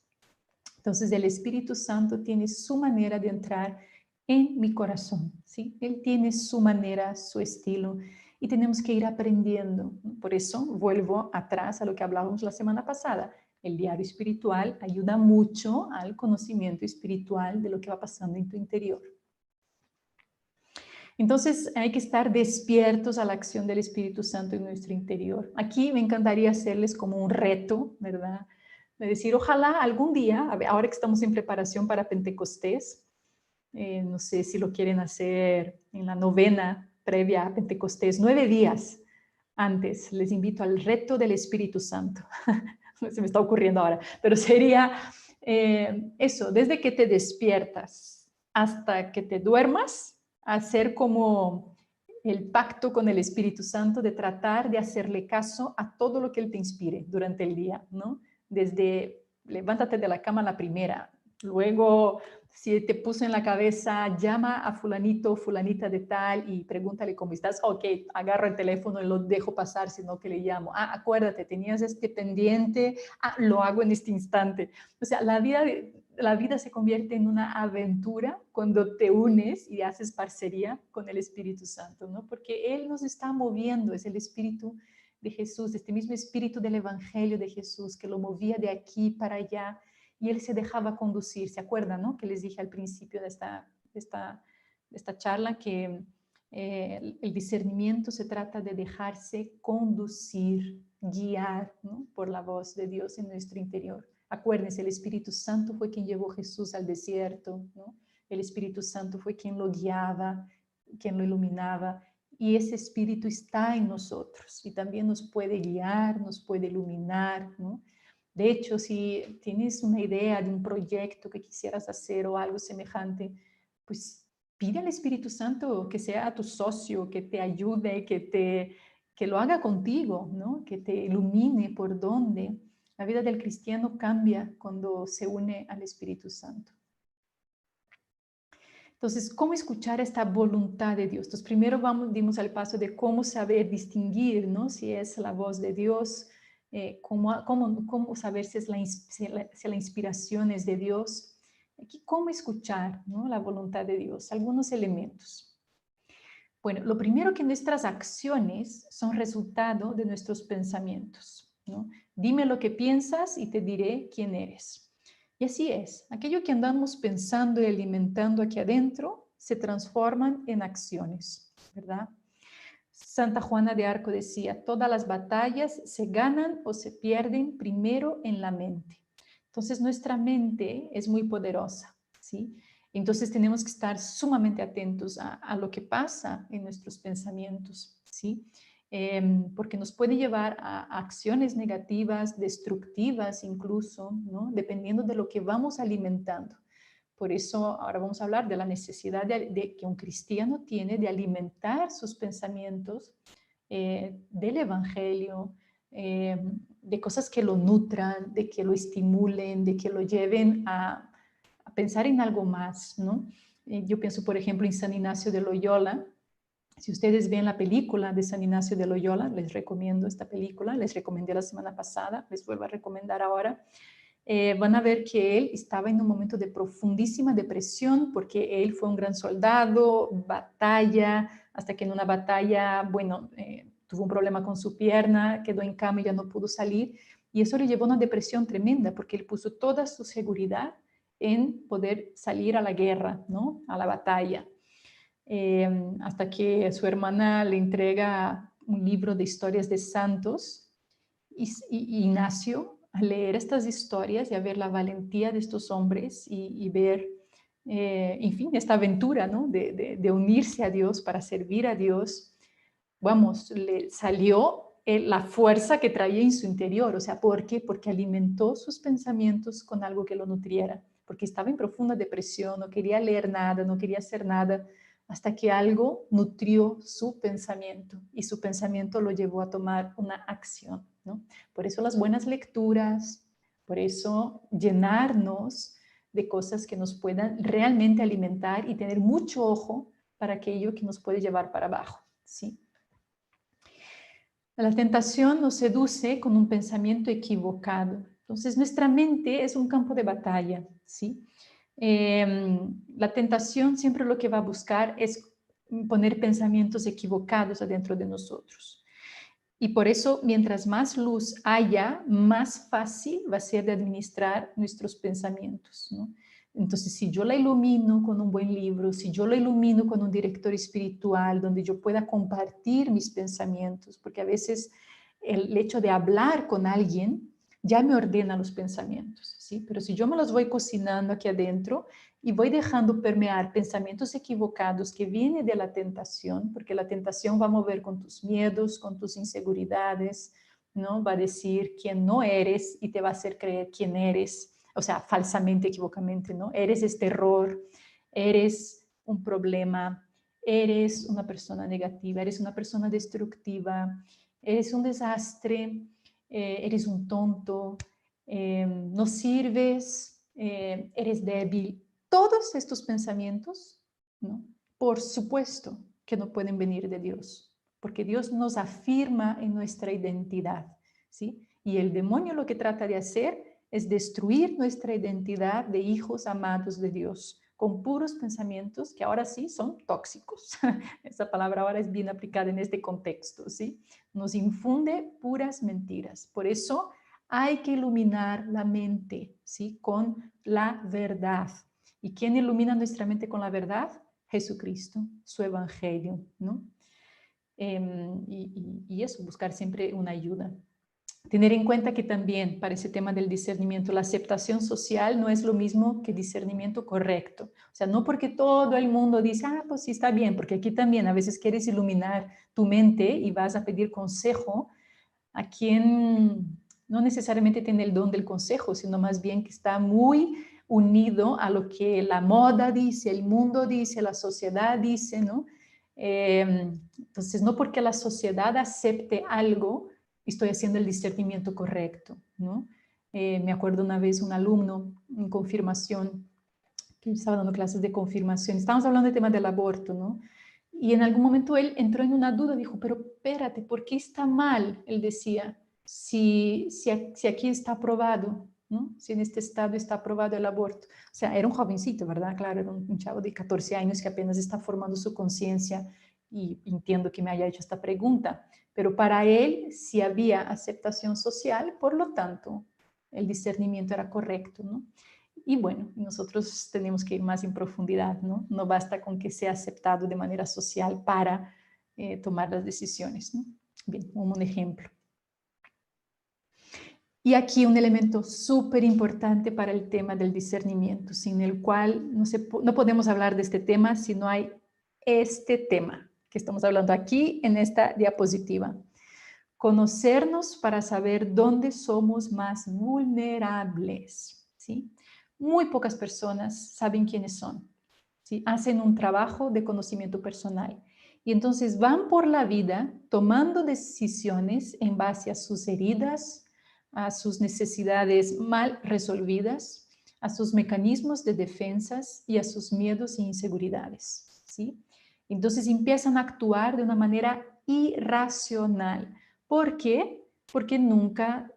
Entonces, el Espíritu Santo tiene su manera de entrar en mi corazón, ¿sí? Él tiene su manera, su estilo, y tenemos que ir aprendiendo. Por eso vuelvo atrás a lo que hablábamos la semana pasada. El diario espiritual ayuda mucho al conocimiento espiritual de lo que va pasando en tu interior. Entonces hay que estar despiertos a la acción del Espíritu Santo en nuestro interior. Aquí me encantaría hacerles como un reto, ¿verdad? De decir, ojalá algún día, ahora que estamos en preparación para Pentecostés, no sé si lo quieren hacer en la novena previa a Pentecostés, 9 días antes, les invito al reto del Espíritu Santo. Se me está ocurriendo ahora, pero sería eso, desde que te despiertas hasta que te duermas, hacer como el pacto con el Espíritu Santo de tratar de hacerle caso a todo lo que Él te inspire durante el día, ¿no? Desde levántate de la cama a la primera, luego si te puso en la cabeza, llama a fulanito, fulanita de tal y pregúntale cómo estás. Ok, agarro el teléfono y lo dejo pasar, sino que le llamo. Ah, acuérdate, tenías este pendiente. Ah, lo hago en este instante. O sea, la vida se convierte en una aventura cuando te unes y haces parcería con el Espíritu Santo, ¿no? Porque Él nos está moviendo, es el Espíritu de Jesús, este mismo Espíritu del Evangelio de Jesús que lo movía de aquí para allá y Él se dejaba conducir. ¿Se acuerdan, no? Que les dije al principio de esta charla que el discernimiento se trata de dejarse conducir, guiar, ¿no? Por la voz de Dios en nuestro interior. Acuérdense, el Espíritu Santo fue quien llevó a Jesús al desierto, ¿no? El Espíritu Santo fue quien lo guiaba, quien lo iluminaba, y ese Espíritu está en nosotros y también nos puede guiar, nos puede iluminar, ¿no? De hecho, si tienes una idea de un proyecto que quisieras hacer o algo semejante, pues pide al Espíritu Santo que sea tu socio, que te ayude, que lo haga contigo, ¿no? Que te ilumine por dónde. La vida del cristiano cambia cuando se une al Espíritu Santo. Entonces, ¿cómo escuchar esta voluntad de Dios? Entonces, primero dimos al paso de cómo saber distinguir, ¿no? Si es la voz de Dios, cómo saber si la inspiración es de Dios. Aquí, ¿cómo escuchar, ¿no? La voluntad de Dios? Algunos elementos. Bueno, lo primero que nuestras acciones son resultado de nuestros pensamientos, ¿no? Dime lo que piensas y te diré quién eres. Y así es, aquello que andamos pensando y alimentando aquí adentro se transforman en acciones, ¿verdad? Santa Juana de Arco decía, todas las batallas se ganan o se pierden primero en la mente. Entonces nuestra mente es muy poderosa, ¿sí? Entonces tenemos que estar sumamente atentos a lo que pasa en nuestros pensamientos, ¿sí? Porque nos puede llevar a acciones negativas, destructivas incluso, ¿no? Dependiendo de lo que vamos alimentando. Por eso ahora vamos a hablar de la necesidad de que un cristiano tiene de alimentar sus pensamientos del Evangelio, de cosas que lo nutran, de que lo estimulen, de que lo lleven a pensar en algo más, ¿no? Yo pienso, por ejemplo, en San Ignacio de Loyola. Si ustedes ven la película de San Ignacio de Loyola, les recomiendo esta película, les recomendé la semana pasada, les vuelvo a recomendar ahora. Van a ver que él estaba en un momento de profundísima depresión porque él fue un gran soldado, batalla, hasta que en una batalla, bueno, tuvo un problema con su pierna, quedó en cama y ya no pudo salir. Y eso le llevó a una depresión tremenda porque él puso toda su seguridad en poder salir a la guerra, ¿no? A la batalla. Hasta que su hermana le entrega un libro de historias de santos y Ignacio, a leer estas historias y a ver la valentía de estos hombres y ver, en fin, esta aventura, ¿no? De unirse a Dios para servir a Dios, vamos, le salió la fuerza que traía en su interior. O sea, ¿por qué? Porque alimentó sus pensamientos con algo que lo nutriera, porque estaba en profunda depresión, no quería leer nada, no quería hacer nada, hasta que algo nutrió su pensamiento y su pensamiento lo llevó a tomar una acción, ¿no? Por eso las buenas lecturas, por eso llenarnos de cosas que nos puedan realmente alimentar y tener mucho ojo para aquello que nos puede llevar para abajo, ¿sí? La tentación nos seduce con un pensamiento equivocado. Entonces, nuestra mente es un campo de batalla, ¿sí? La tentación siempre lo que va a buscar es poner pensamientos equivocados adentro de nosotros. Y por eso, mientras más luz haya, más fácil va a ser de administrar nuestros pensamientos, ¿no? Entonces, si yo la ilumino con un buen libro, si yo la ilumino con un director espiritual donde yo pueda compartir mis pensamientos, porque a veces el hecho de hablar con alguien ya me ordena los pensamientos, ¿sí? Pero si yo me los voy cocinando aquí adentro y voy dejando permear pensamientos equivocados que vienen de la tentación, porque la tentación va a mover con tus miedos, con tus inseguridades, ¿no? Va a decir quién no eres y te va a hacer creer quién eres, o sea, falsamente, equivocamente, ¿no? Eres este error, eres un problema, eres una persona negativa, eres una persona destructiva, eres un desastre, eres un tonto, no sirves, eres débil. Todos estos pensamientos, ¿no? Por supuesto que no pueden venir de Dios, porque Dios nos afirma en nuestra identidad, ¿sí? Y el demonio lo que trata de hacer es destruir nuestra identidad de hijos amados de Dios, con puros pensamientos que ahora sí son tóxicos. Esa palabra ahora es bien aplicada en este contexto, ¿sí? Nos infunde puras mentiras. Por eso hay que iluminar la mente, ¿sí? Con la verdad. ¿Y quién ilumina nuestra mente con la verdad? Jesucristo, su evangelio, ¿no? Y eso, buscar siempre una ayuda. Tener en cuenta que también para ese tema del discernimiento, la aceptación social no es lo mismo que discernimiento correcto. O sea, no porque todo el mundo dice, ah, pues sí está bien, porque aquí también a veces quieres iluminar tu mente y vas a pedir consejo a quien no necesariamente tiene el don del consejo, sino más bien que está muy unido a lo que la moda dice, el mundo dice, la sociedad dice, ¿no? Entonces, no porque la sociedad acepte algo, estoy haciendo el discernimiento correcto, ¿no? Me acuerdo una vez un alumno en confirmación, que estaba dando clases de confirmación, estábamos hablando del tema del aborto, ¿no? Y en algún momento él entró en una duda, dijo, pero espérate, ¿por qué está mal? Él decía, si aquí está aprobado, ¿no? Si en este estado está aprobado el aborto. O sea, era un jovencito, ¿verdad? Claro, era un chavo de 14 años que apenas está formando su conciencia y entiendo que me haya hecho esta pregunta. Pero para él sí había aceptación social, por lo tanto, el discernimiento era correcto, ¿no? Y bueno, nosotros tenemos que ir más en profundidad, ¿no? No basta con que sea aceptado de manera social para tomar las decisiones, ¿no? Bien, un ejemplo. Y aquí un elemento súper importante para el tema del discernimiento, sin el cual no podemos hablar de este tema si no hay este tema que estamos hablando aquí en esta diapositiva. Conocernos para saber dónde somos más vulnerables, ¿sí? Muy pocas personas saben quiénes son, ¿sí? Hacen un trabajo de conocimiento personal y entonces van por la vida tomando decisiones en base a sus heridas, a sus necesidades mal resolvidas, a sus mecanismos de defensas y a sus miedos e inseguridades, ¿sí? Entonces empiezan a actuar de una manera irracional. ¿Por qué? Porque nunca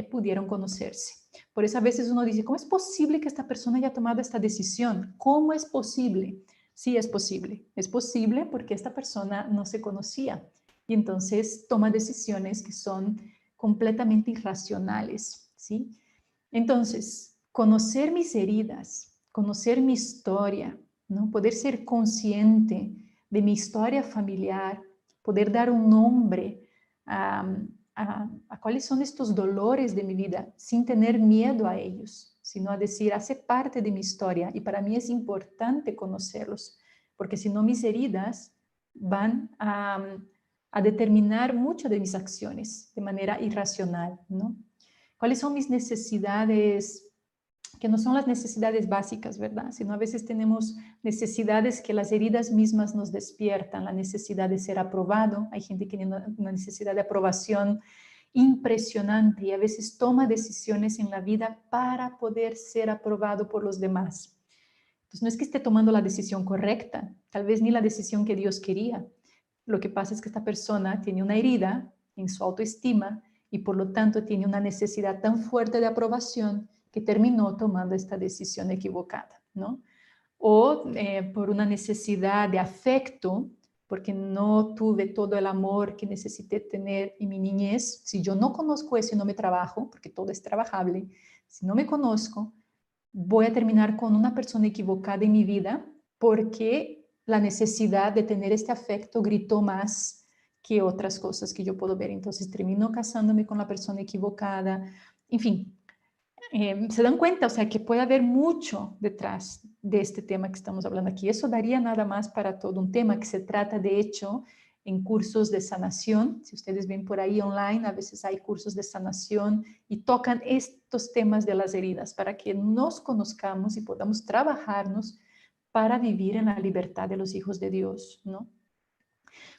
pudieron conocerse. Por eso a veces uno dice, ¿cómo es posible que esta persona haya tomado esta decisión? ¿Cómo es posible? Sí, es posible. Es posible porque esta persona no se conocía y entonces toma decisiones que son completamente irracionales, ¿sí? Entonces, conocer mis heridas, conocer mi historia, ¿no? Poder ser consciente de mi historia familiar, poder dar un nombre a, a cuáles son estos dolores de mi vida sin tener miedo a ellos, sino a decir, hace parte de mi historia y para mí es importante conocerlos, porque si no mis heridas van a determinar muchas de mis acciones de manera irracional, ¿no? ¿Cuáles son mis necesidades? Que no son las necesidades básicas, ¿verdad? Sino a veces tenemos necesidades que las heridas mismas nos despiertan, la necesidad de ser aprobado. Hay gente que tiene una necesidad de aprobación impresionante y a veces toma decisiones en la vida para poder ser aprobado por los demás. Entonces no es que esté tomando la decisión correcta, tal vez ni la decisión que Dios quería. Lo que pasa es que esta persona tiene una herida en su autoestima y por lo tanto tiene una necesidad tan fuerte de aprobación que terminó tomando esta decisión equivocada, ¿no? O por una necesidad de afecto, porque no tuve todo el amor que necesité tener en mi niñez. Si yo no conozco eso y no me trabajo, porque todo es trabajable, si no me conozco, voy a terminar con una persona equivocada en mi vida porque la necesidad de tener este afecto gritó más que otras cosas que yo puedo ver. Entonces termino casándome con la persona equivocada. En fin, se dan cuenta, o sea, que puede haber mucho detrás de este tema que estamos hablando aquí. Eso daría nada más para todo un tema que se trata, de hecho, en cursos de sanación. Si ustedes ven por ahí online, a veces hay cursos de sanación y tocan estos temas de las heridas para que nos conozcamos y podamos trabajarnos para vivir en la libertad de los hijos de Dios, ¿no?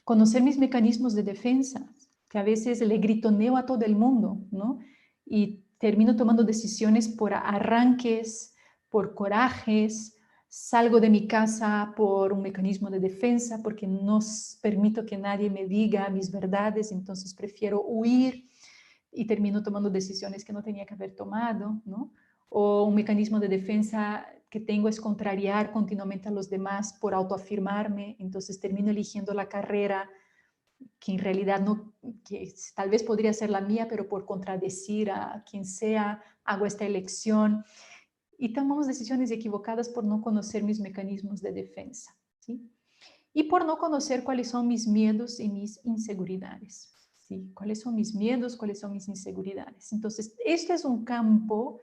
Conocer mis mecanismos de defensa, que a veces le gritoneo a todo el mundo, ¿no? Y termino tomando decisiones por arranques, por corajes, salgo de mi casa por un mecanismo de defensa, porque no permito que nadie me diga mis verdades, entonces prefiero huir y termino tomando decisiones que no tenía que haber tomado, ¿no? O un mecanismo de defensa que tengo es contrariar continuamente a los demás por autoafirmarme, entonces termino eligiendo la carrera que en realidad no, que tal vez podría ser la mía, pero por contradecir a quien sea, hago esta elección y tomamos decisiones equivocadas por no conocer mis mecanismos de defensa, ¿sí? Y por no conocer cuáles son mis miedos y mis inseguridades, ¿sí? ¿Cuáles son mis miedos, cuáles son mis inseguridades? Entonces, este es un campo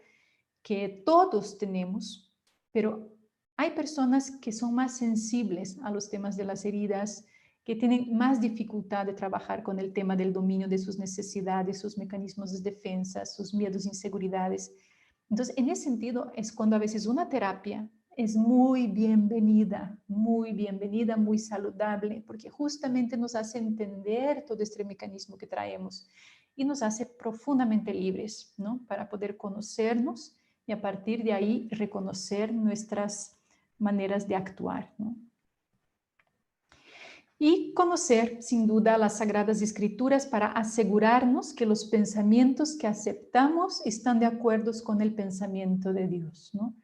que todos tenemos, pero hay personas que son más sensibles a los temas de las heridas, que tienen más dificultad de trabajar con el tema del dominio de sus necesidades, sus mecanismos de defensa, sus miedos, inseguridades. Entonces, en ese sentido, es cuando a veces una terapia es muy bienvenida, muy saludable, porque justamente nos hace entender todo este mecanismo que traemos y nos hace profundamente libres, ¿no? Para poder conocernos y a partir de ahí reconocer nuestras maneras de actuar, ¿no? Y conocer, sin duda, las Sagradas Escrituras para asegurarnos que los pensamientos que aceptamos están de acuerdo con el pensamiento de Dios, ¿no?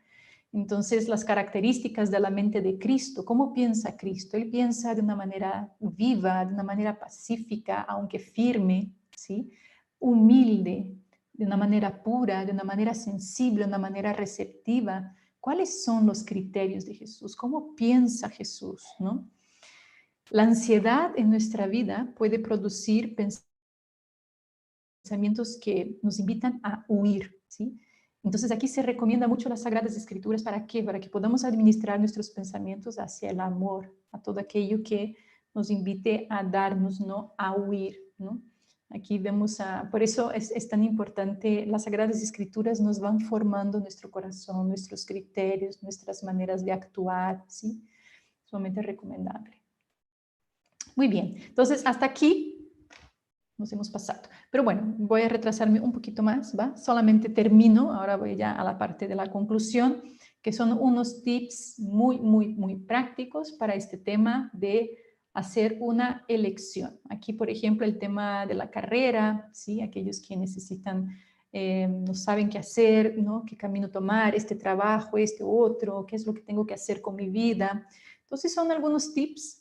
Entonces, las características de la mente de Cristo, ¿cómo piensa Cristo? Él piensa de una manera viva, de una manera pacífica, aunque firme, ¿sí? Humilde, de una manera pura, de una manera sensible, de una manera receptiva. ¿Cuáles son los criterios de Jesús? ¿Cómo piensa Jesús, no? La ansiedad en nuestra vida puede producir pensamientos que nos invitan a huir, ¿sí? Entonces aquí se recomienda mucho las Sagradas Escrituras. ¿Para qué? Para que podamos administrar nuestros pensamientos hacia el amor, a todo aquello que nos invite a darnos, no a huir, ¿no? Aquí vemos, por eso es tan importante, las Sagradas Escrituras nos van formando nuestro corazón, nuestros criterios, nuestras maneras de actuar, ¿sí? Sumamente recomendable. Muy bien, entonces hasta aquí nos hemos pasado. Pero bueno, voy a retrasarme un poquito más, ¿va? Solamente termino, ahora voy ya a la parte de la conclusión, que son unos tips muy prácticos para este tema de hacer una elección. Aquí, por ejemplo, el tema de la carrera, ¿sí? Aquellos que necesitan, no saben qué hacer, ¿no? ¿Qué camino tomar? Este trabajo, este otro, ¿qué es lo que tengo que hacer con mi vida? Entonces, son algunos tips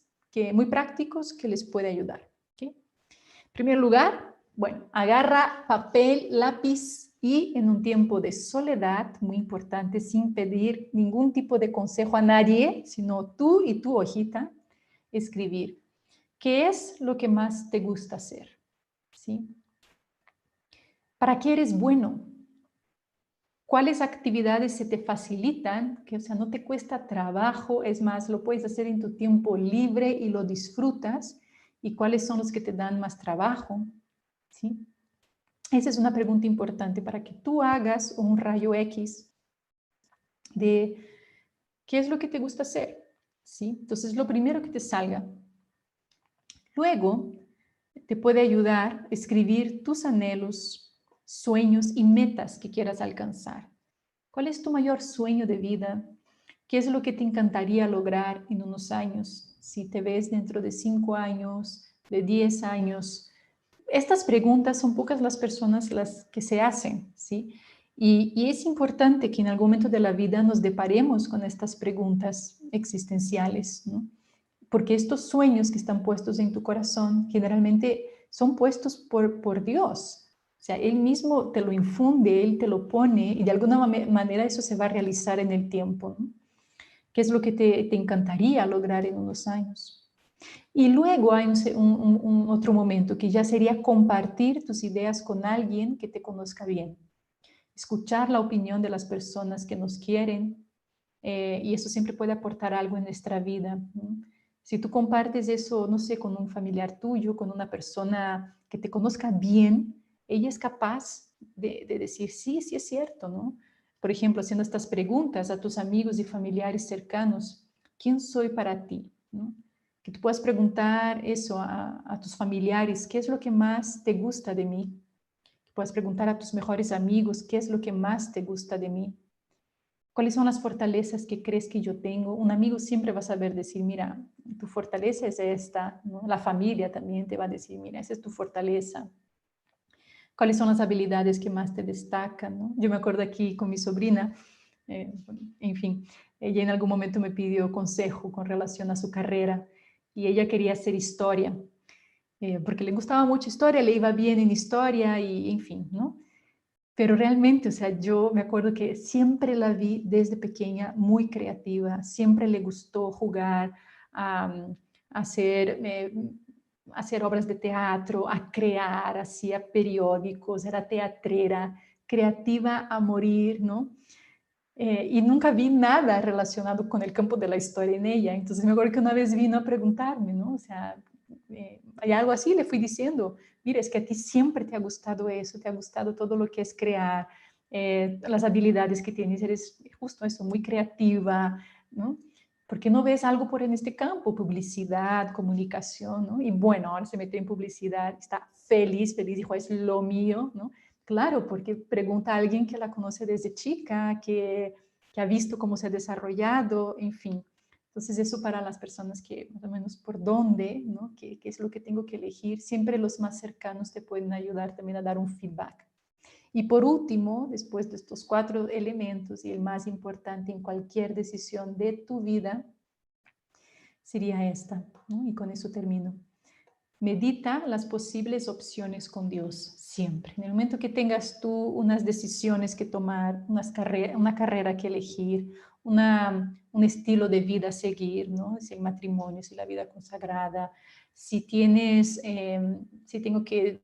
muy prácticos que les puede ayudar. ¿Okay? En primer lugar, bueno, agarra papel, lápiz y en un tiempo de soledad, muy importante, sin pedir ningún tipo de consejo a nadie, sino tú y tu hojita, escribir. ¿Qué es lo que más te gusta hacer? ¿Sí? ¿Para qué eres bueno? ¿Cuáles actividades se te facilitan? Que, o sea, no te cuesta trabajo, es más, lo puedes hacer en tu tiempo libre y lo disfrutas. y cuáles son los que te dan más trabajo, ¿sí? Esa es una pregunta importante para que tú hagas un rayo X de qué es lo que te gusta hacer, ¿sí? Entonces, lo primero que te salga. Luego, te puede ayudar a escribir tus anhelos, sueños y metas que quieras alcanzar. ¿Cuál es tu mayor sueño de vida? ¿Qué es lo que te encantaría lograr en unos años? Si te ves dentro de 5 años, de 10 años. Estas preguntas son pocas las personas las que se hacen, ¿sí? Y es importante que en algún momento de la vida nos deparemos con estas preguntas existenciales, ¿no? Porque estos sueños que están puestos en tu corazón generalmente son puestos por Dios. O sea, Él mismo te lo infunde, Él te lo pone y de alguna manera eso se va a realizar en el tiempo, ¿no? ¿Qué es lo que te encantaría lograr en unos años? Y luego hay un otro momento que ya sería compartir tus ideas con alguien que te conozca bien. Escuchar la opinión de las personas que nos quieren, y eso siempre puede aportar algo en nuestra vida, ¿no? Si tú compartes eso, no sé, con un familiar tuyo, con una persona que te conozca bien, ella es capaz de decir, sí, sí es cierto, ¿no? Por ejemplo, haciendo estas preguntas a tus amigos y familiares cercanos, ¿quién soy para ti? ¿No? Que tú puedas preguntar eso a tus familiares, ¿qué es lo que más te gusta de mí? Que puedas preguntar a tus mejores amigos, ¿qué es lo que más te gusta de mí? ¿Cuáles son las fortalezas que crees que yo tengo? Un amigo siempre va a saber decir, mira, tu fortaleza es esta, ¿no? La familia también te va a decir, mira, esa es tu fortaleza. ¿Cuáles son las habilidades que más te destacan, ¿no? Yo me acuerdo aquí con mi sobrina, en fin, ella en algún momento me pidió consejo con relación a su carrera y ella quería hacer historia, porque le gustaba mucho historia, le iba bien en historia y en fin, ¿no? Pero realmente, o sea, yo me acuerdo que siempre la vi desde pequeña muy creativa, siempre le gustó jugar, a hacer, hacer obras de teatro, a crear, hacía periódicos, era teatrera, creativa a morir, ¿no? Y nunca vi nada relacionado con el campo de la historia en ella. Entonces me acuerdo que una vez vino a preguntarme, ¿no? O sea, hay algo así, le fui diciendo, mira, es que a ti siempre te ha gustado eso, te ha gustado todo lo que es crear, las habilidades que tienes, eres justo eso, muy creativa, ¿no? ¿Por qué no ves algo por en este campo? Publicidad, comunicación, ¿no? Y bueno, ahora se metió en publicidad, está feliz, feliz, dijo, es lo mío, ¿no? Claro, porque pregunta a alguien que la conoce desde chica, que ha visto cómo se ha desarrollado, en fin. Entonces, eso para las personas que más o menos por dónde, ¿no? ¿Qué es lo que tengo que elegir? Siempre los más cercanos te pueden ayudar también a dar un feedback. Y por último, después de estos 4 elementos, y el más importante en cualquier decisión de tu vida, sería esta, ¿no? Y con eso termino. Medita las posibles opciones con Dios siempre. En el momento que tengas tú unas decisiones que tomar, una carrera que elegir, un estilo de vida a seguir, ¿no? Si el matrimonio, si la vida consagrada, si tienes, si tengo que,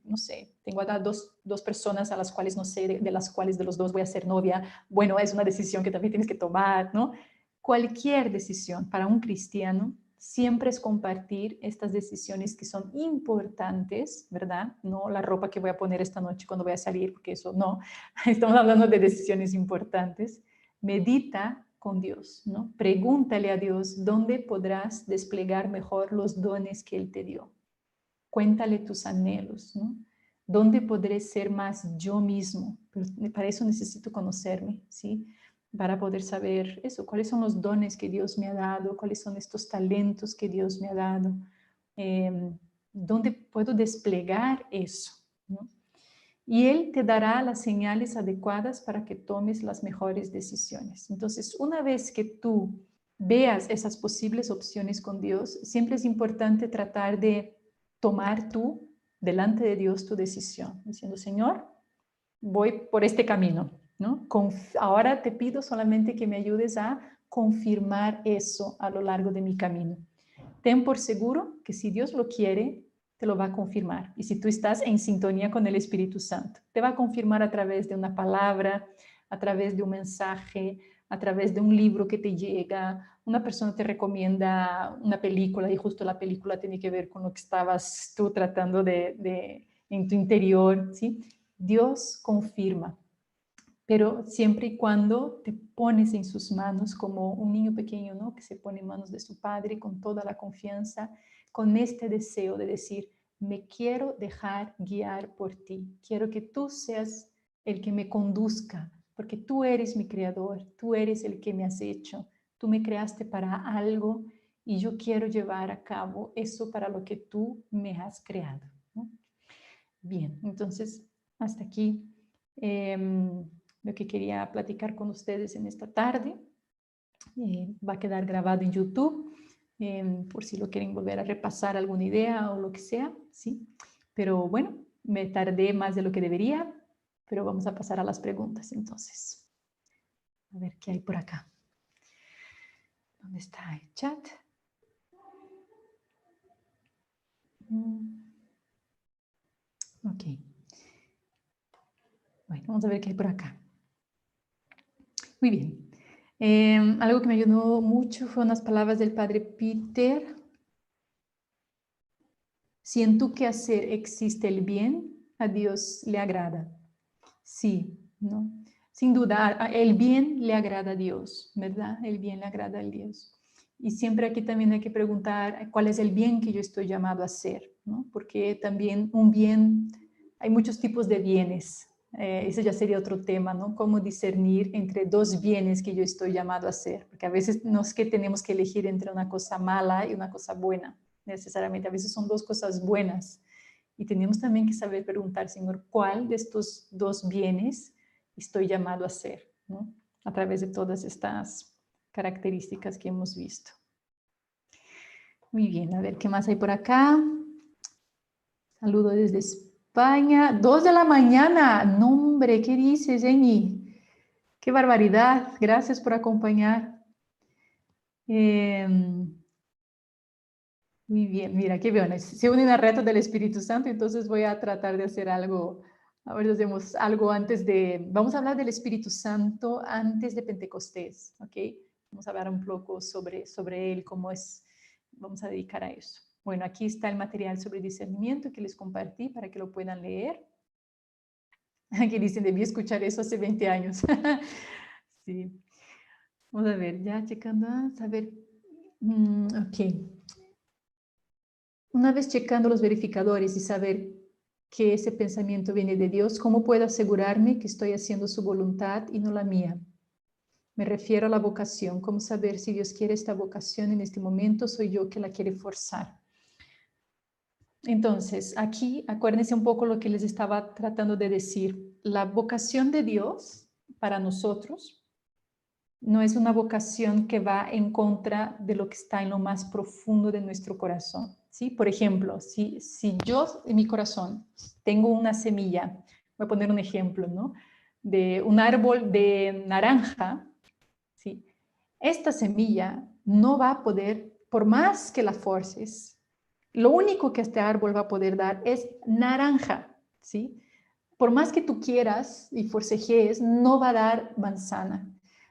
no sé, tengo a dos personas a las cuales no sé de las cuales de los dos voy a ser novia, bueno, es una decisión que también tienes que tomar, ¿no? Cualquier decisión para un cristiano siempre es compartir estas decisiones que son importantes, ¿verdad? No la ropa que voy a poner esta noche cuando voy a salir, porque eso no. Estamos hablando de decisiones importantes. Medita con Dios, ¿no? Pregúntale a Dios dónde podrás desplegar mejor los dones que Él te dio. Cuéntale tus anhelos, ¿no? ¿Dónde podré ser más yo mismo? Pero para eso necesito conocerme, ¿sí? Para poder saber eso, cuáles son los dones que Dios me ha dado, cuáles son estos talentos que Dios me ha dado, dónde puedo desplegar eso, ¿no? Y Él te dará las señales adecuadas para que tomes las mejores decisiones. Entonces, una vez que tú veas esas posibles opciones con Dios, siempre es importante tratar de tomar tú delante de Dios tu decisión, diciendo, Señor, voy por este camino, ¿no? Ahora te pido solamente que me ayudes a confirmar eso a lo largo de mi camino. Ten por seguro que si Dios lo quiere, te lo va a confirmar. Y si tú estás en sintonía con el Espíritu Santo, te va a confirmar a través de una palabra, a través de un mensaje, a través de un libro que te llega, una persona te recomienda una película y justo la película tiene que ver con lo que estabas tú tratando en tu interior, ¿sí? Dios confirma, pero siempre y cuando te pones en sus manos como un niño pequeño, ¿no? Que se pone en manos de su padre con toda la confianza, con este deseo de decir, me quiero dejar guiar por ti, quiero que tú seas el que me conduzca, porque tú eres mi creador, tú eres el que me has hecho, tú me creaste para algo y yo quiero llevar a cabo eso para lo que tú me has creado, ¿no? Bien, entonces hasta aquí lo que quería platicar con ustedes en esta tarde. Va a quedar grabado en YouTube, por si lo quieren volver a repasar alguna idea o lo que sea, ¿sí? Pero bueno, me tardé más de lo que debería, pero vamos a pasar a las preguntas entonces. A ver qué hay por acá. ¿Dónde está el chat? Ok. Bueno, vamos a ver qué hay por acá. Muy bien. Algo que me ayudó mucho fueron las palabras del padre Peter. Si en tu quehacer existe el bien, a Dios le agrada. Sí, ¿no? Sin duda, el bien le agrada a Dios, ¿verdad? El bien le agrada a Dios. Y siempre aquí también hay que preguntar cuál es el bien que yo estoy llamado a hacer, ¿no? Porque también un bien, hay muchos tipos de bienes. Ese ya sería otro tema, ¿no? Cómo discernir entre dos bienes que yo estoy llamado a hacer. Porque a veces no es que tenemos que elegir entre una cosa mala y una cosa buena, necesariamente. A veces son dos cosas buenas. Y tenemos también que saber preguntar, Señor, ¿cuál de estos dos bienes estoy llamado a hacer? ¿No? A través de todas estas características que hemos visto. Muy bien, a ver, ¿qué más hay por acá? Saludo desde España. 2 de la mañana. No, hombre, ¿qué dices, Jenny? Qué barbaridad. Gracias por acompañar. Muy bien, mira, qué bien. Se unen a reto del Espíritu Santo, entonces voy a tratar de hacer algo. A ver, hacemos algo antes de... Vamos a hablar del Espíritu Santo antes de Pentecostés, ¿ok? Vamos a hablar un poco sobre él, cómo es. Vamos a dedicar a eso. Bueno, aquí está el material sobre discernimiento que les compartí para que lo puedan leer. Aquí dicen, debí escuchar eso hace 20 años. Sí. Vamos a ver, ya checando, a ver. Ok. Una vez checando los verificadores y saber que ese pensamiento viene de Dios, ¿cómo puedo asegurarme que estoy haciendo su voluntad y no la mía? Me refiero a la vocación. ¿Cómo saber si Dios quiere esta vocación en este momento? Soy yo que la quiere forzar. Entonces, aquí acuérdense un poco lo que les estaba tratando de decir. La vocación de Dios para nosotros no es una vocación que va en contra de lo que está en lo más profundo de nuestro corazón, ¿sí? Por ejemplo, si yo en mi corazón tengo una semilla, voy a poner un ejemplo, ¿no? De un árbol de naranja, ¿sí? Esta semilla no va a poder, por más que la forces, lo único que este árbol va a poder dar es naranja, ¿sí? Por más que tú quieras y forcejees, no va a dar manzana,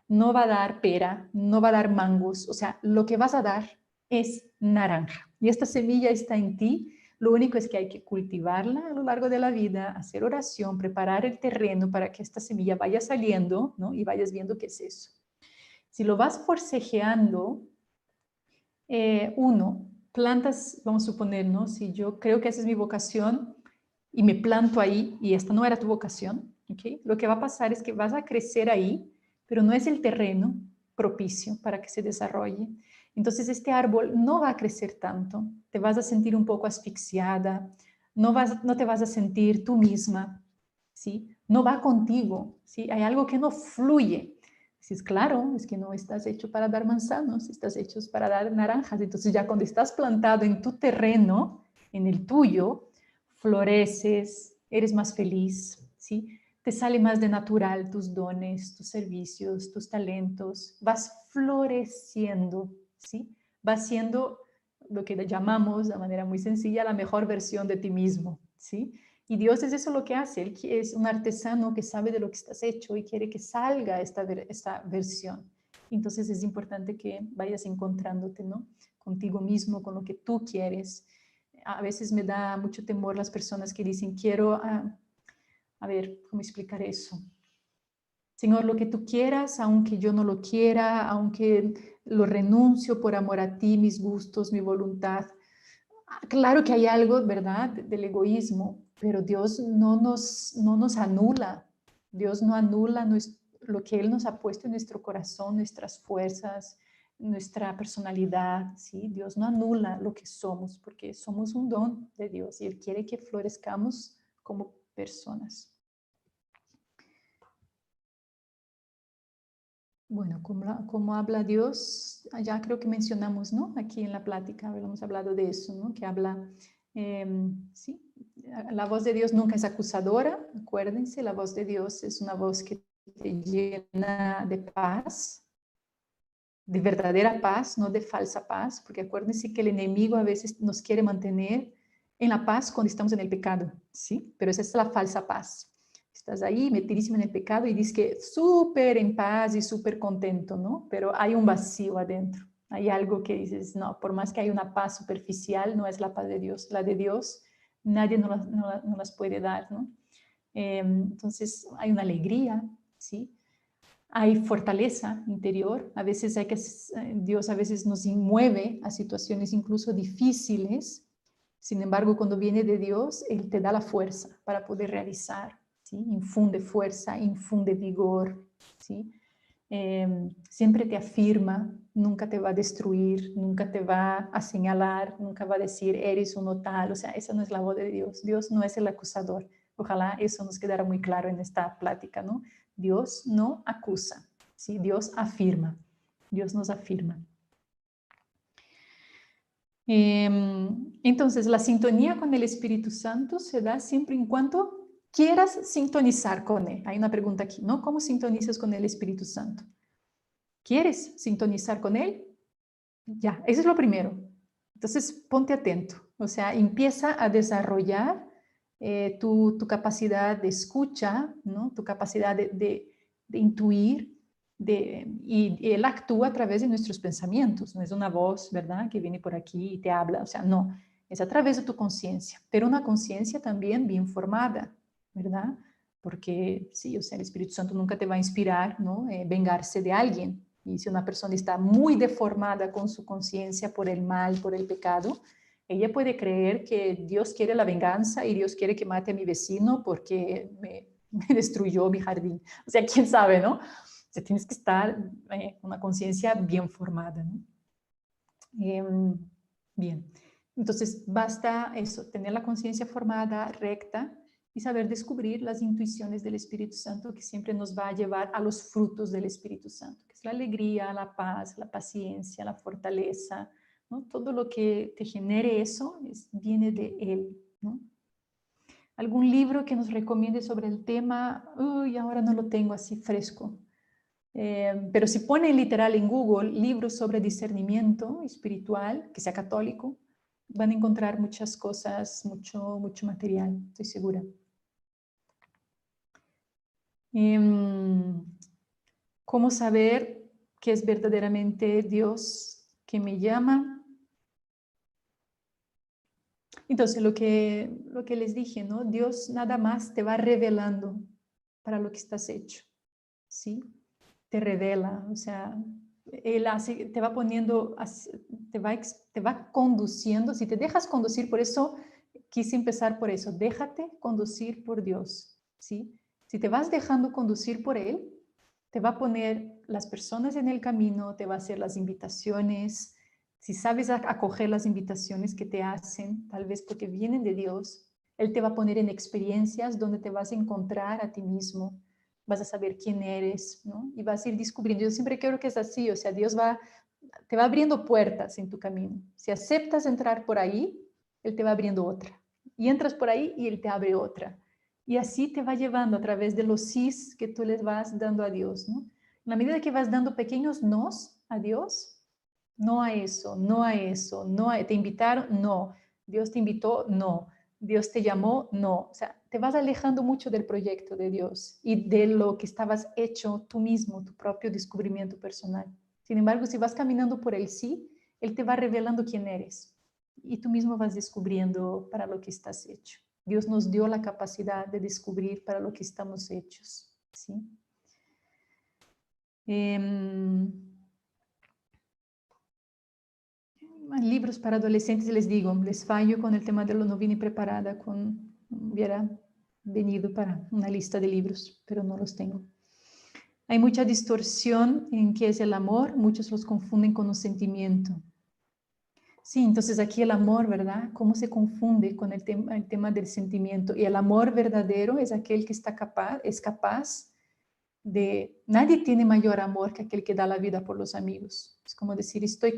no va a dar pera, no va a dar mangos. O sea, lo que vas a dar es naranja. Y esta semilla está en ti. Lo único es que hay que cultivarla a lo largo de la vida, hacer oración, preparar el terreno para que esta semilla vaya saliendo, ¿no? Y vayas viendo qué es eso. Si lo vas forcejeando, plantas, vamos a suponer, ¿no? Si yo creo que esa es mi vocación y me planto ahí y esta no era tu vocación, ¿ok? Lo que va a pasar es que vas a crecer ahí, pero no es el terreno propicio para que se desarrolle. Entonces este árbol no va a crecer tanto, te vas a sentir un poco asfixiada, no te vas a sentir tú misma, ¿sí? No va contigo, ¿sí? Hay algo que no fluye. Dices, claro, es que no estás hecho para dar manzanos, estás hecho para dar naranjas. Entonces ya cuando estás plantado en tu terreno, en el tuyo, floreces, eres más feliz, ¿sí? Te sale más de natural tus dones, tus servicios, tus talentos, vas floreciendo, ¿sí? Vas siendo lo que le llamamos de manera muy sencilla la mejor versión de ti mismo, ¿sí? Y Dios es eso lo que hace. Él es un artesano que sabe de lo que estás hecho y quiere que salga esta versión. Entonces es importante que vayas encontrándote, ¿no? Contigo mismo, con lo que tú quieres. A veces me da mucho temor las personas que dicen, quiero, a ver, ¿cómo explicar eso? Señor, lo que tú quieras, aunque yo no lo quiera, aunque lo renuncio por amor a ti, mis gustos, mi voluntad. Claro que hay algo, ¿verdad?, del egoísmo, pero Dios no nos anula. Dios no anula lo que Él nos ha puesto en nuestro corazón, nuestras fuerzas, nuestra personalidad, ¿sí? Dios no anula lo que somos, porque somos un don de Dios y Él quiere que florezcamos como personas. Bueno, como habla Dios, ya creo que mencionamos, ¿no? Aquí en la plática habíamos hablado de eso, ¿no? Que habla, sí, la voz de Dios nunca es acusadora, acuérdense, la voz de Dios es una voz que te llena de paz, de verdadera paz, no de falsa paz, porque acuérdense que el enemigo a veces nos quiere mantener en la paz cuando estamos en el pecado, ¿sí? Pero esa es la falsa paz. Estás ahí metidísimo en el pecado y dices que súper en paz y súper contento, ¿no? Pero hay un vacío adentro. Hay algo que dices, no, por más que hay una paz superficial, no es la paz de Dios. La de Dios, nadie no las puede dar, ¿no? Entonces, hay una alegría, ¿sí? Hay fortaleza interior. A veces Dios a veces nos mueve a situaciones incluso difíciles. Sin embargo, cuando viene de Dios, Él te da la fuerza para poder realizar, ¿sí? Infunde fuerza, infunde vigor, ¿sí? Siempre te afirma, nunca te va a destruir, nunca te va a señalar, nunca va a decir, eres uno tal. O sea, esa no es la voz de Dios. Dios no es el acusador. Ojalá eso nos quedara muy claro en esta plática, ¿no? Dios no acusa, ¿sí? Dios afirma, Dios nos afirma. Entonces, la sintonía con el Espíritu Santo se da siempre en cuanto quieras sintonizar con Él. Hay una pregunta aquí, ¿no? ¿Cómo sintonizas con el Espíritu Santo? ¿Quieres sintonizar con Él? Ya, eso es lo primero. Entonces, ponte atento. O sea, empieza a desarrollar tu capacidad de escucha, ¿no? Tu capacidad de intuir, y Él actúa a través de nuestros pensamientos. No es una voz, ¿verdad?, que viene por aquí y te habla. O sea, no, es a través de tu conciencia, pero una conciencia también bien formada, ¿verdad? Porque sí, o sea, el Espíritu Santo nunca te va a inspirar, ¿no? Vengarse de alguien. Y si una persona está muy deformada con su conciencia por el mal, por el pecado, ella puede creer que Dios quiere la venganza y Dios quiere que mate a mi vecino porque me destruyó mi jardín. O sea, quién sabe, ¿no? O sea, tienes que estar con una conciencia bien formada, ¿no? Bien. Entonces, basta eso, tener la conciencia formada, recta, y saber descubrir las intuiciones del Espíritu Santo que siempre nos va a llevar a los frutos del Espíritu Santo, que es la alegría, la paz, la paciencia, la fortaleza, ¿no? Todo lo que te genere eso viene de Él, ¿no? ¿Algún libro que nos recomiende sobre el tema? Uy, ahora no lo tengo así fresco. Pero si ponen literal en Google libros sobre discernimiento espiritual, que sea católico, van a encontrar muchas cosas, mucho material, estoy segura. ¿Cómo saber que es verdaderamente Dios que me llama? Entonces, lo que les dije, ¿no? Dios nada más te va revelando para lo que estás hecho, ¿sí? Te revela, o sea, Él hace, te va poniendo, te va conduciendo, si te dejas conducir, por eso quise empezar por eso, déjate conducir por Dios, ¿sí? Si te vas dejando conducir por Él, te va a poner las personas en el camino, te va a hacer las invitaciones, si sabes acoger las invitaciones que te hacen, tal vez porque vienen de Dios, Él te va a poner en experiencias donde te vas a encontrar a ti mismo, vas a saber quién eres, ¿no? Y vas a ir descubriendo. Yo siempre creo que es así, o sea, Dios te va abriendo puertas en tu camino. Si aceptas entrar por ahí, Él te va abriendo otra. Y entras por ahí y Él te abre otra. Y así te va llevando a través de los sís que tú les vas dando a Dios, ¿no? En la medida que vas dando pequeños nos a Dios, no a eso, no a eso, no a, te invitaron, no. Dios te invitó, no. Dios te llamó, no. O sea, te vas alejando mucho del proyecto de Dios y de lo que estabas hecho tú mismo, tu propio descubrimiento personal. Sin embargo, si vas caminando por el sí, Él te va revelando quién eres y tú mismo vas descubriendo para lo que estás hecho. Dios nos dio la capacidad de descubrir para lo que estamos hechos, ¿sí? Libros para adolescentes, les digo, les fallo con el tema de lo no vine preparada, hubiera venido para una lista de libros, pero no los tengo. Hay mucha distorsión en qué es el amor, muchos los confunden con un sentimiento. Sí, entonces aquí el amor, ¿verdad? ¿Cómo se confunde con el tema del sentimiento? Y el amor verdadero es aquel que es capaz de... Nadie tiene mayor amor que aquel que da la vida por los amigos. Es como decir, estoy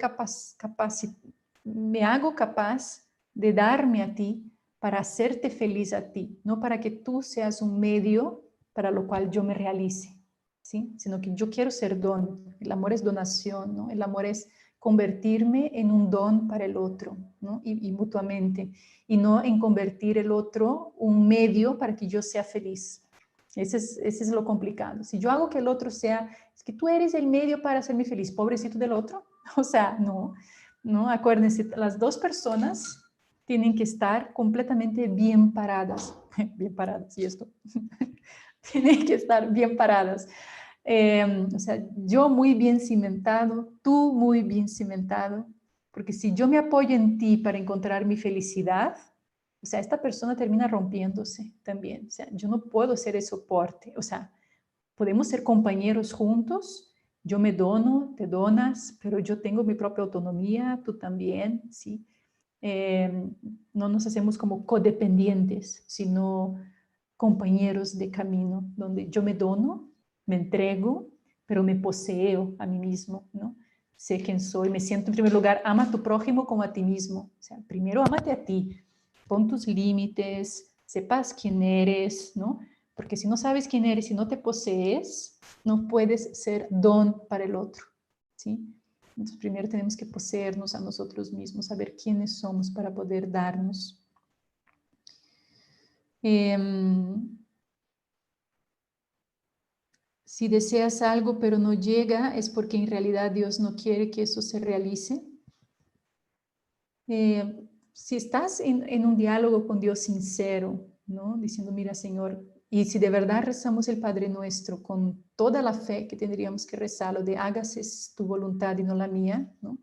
me hago capaz de darme a ti para hacerte feliz a ti, no para que tú seas un medio para lo cual yo me realice, ¿sí? Sino que yo quiero ser don. El amor es donación, ¿no? El amor es convertirme en un don para el otro, ¿no? Y mutuamente, y no en convertir el otro un medio para que yo sea feliz. Ese es lo complicado. Si yo hago que el otro sea, es que tú eres el medio para hacerme feliz, pobrecito del otro, o sea, no, no, acuérdense, las dos personas tienen que estar completamente bien paradas, y esto, tienen que estar bien paradas. O sea, yo muy bien cimentado, tú muy bien cimentado, porque si yo me apoyo en ti para encontrar mi felicidad, o sea, esta persona termina rompiéndose también. O sea, yo no puedo ser el soporte. O sea, podemos ser compañeros juntos, yo me dono, te donas, pero yo tengo mi propia autonomía, tú también, ¿sí? No nos hacemos como codependientes, sino compañeros de camino, donde yo me dono, me entrego, pero me poseo a mí mismo, ¿no? Sé quién soy, me siento en primer lugar, ama a tu prójimo como a ti mismo. O sea, primero ámate a ti, pon tus límites, sepas quién eres, ¿no? Porque si no sabes quién eres y no te posees, no puedes ser don para el otro, ¿sí? Entonces primero tenemos que poseernos a nosotros mismos, saber quiénes somos para poder darnos. Si deseas algo pero no llega, es porque en realidad Dios no quiere que eso se realice. Si estás en un diálogo con Dios sincero, ¿no? Diciendo, mira, Señor, y si de verdad rezamos el Padre Nuestro con toda la fe que tendríamos que rezarlo, de hágase tu voluntad y no la mía, ¿no?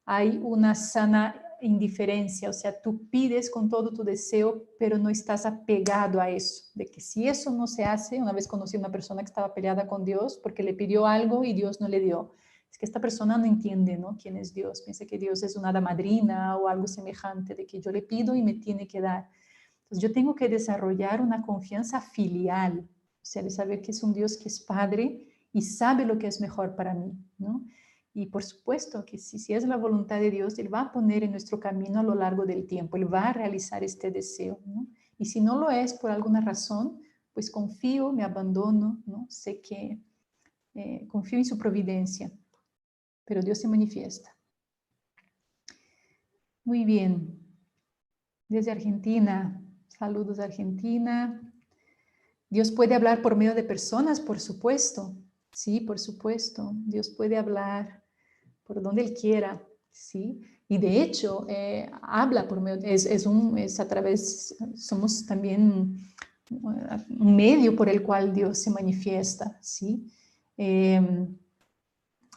Hay una sana indiferencia, o sea, tú pides con todo tu deseo, pero no estás apegado a eso, de que si eso no se hace, una vez conocí a una persona que estaba peleada con Dios porque le pidió algo y Dios no le dio. Es que esta persona no entiende, ¿no? ¿Quién es Dios? Piensa que Dios es una hada madrina o algo semejante, de que yo le pido y me tiene que dar. Entonces yo tengo que desarrollar una confianza filial, o sea, de saber que es un Dios que es Padre y sabe lo que es mejor para mí, ¿no? Y por supuesto que si es la voluntad de Dios, Él va a poner en nuestro camino a lo largo del tiempo, Él va a realizar este deseo, ¿no? Y si no lo es por alguna razón, pues confío, me abandono, ¿no? Sé que confío en su providencia, pero Dios se manifiesta. Muy bien. Desde Argentina, saludos Argentina. Dios puede hablar por medio de personas, por supuesto. Sí, por supuesto. Dios puede hablar por donde Él quiera, ¿sí? Y de hecho, habla por medio, es a través, somos también un medio por el cual Dios se manifiesta, ¿sí?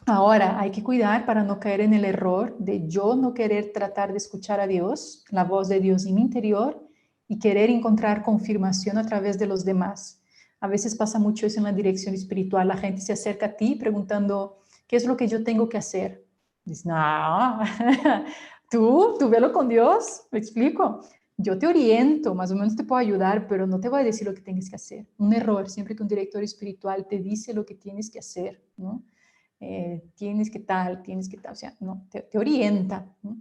Ahora, hay que cuidar para no caer en el error de yo no querer tratar de escuchar a Dios, la voz de Dios en mi interior, y querer encontrar confirmación a través de los demás. A veces pasa mucho eso en la dirección espiritual. La gente se acerca a ti preguntando, ¿qué es lo que yo tengo que hacer? Dices, no, tú velo con Dios, me explico. Yo te oriento, más o menos te puedo ayudar, pero no te voy a decir lo que tienes que hacer. Un error, siempre que un director espiritual te dice lo que tienes que hacer, ¿no? Tienes que tal, o sea, no, te orienta, ¿no?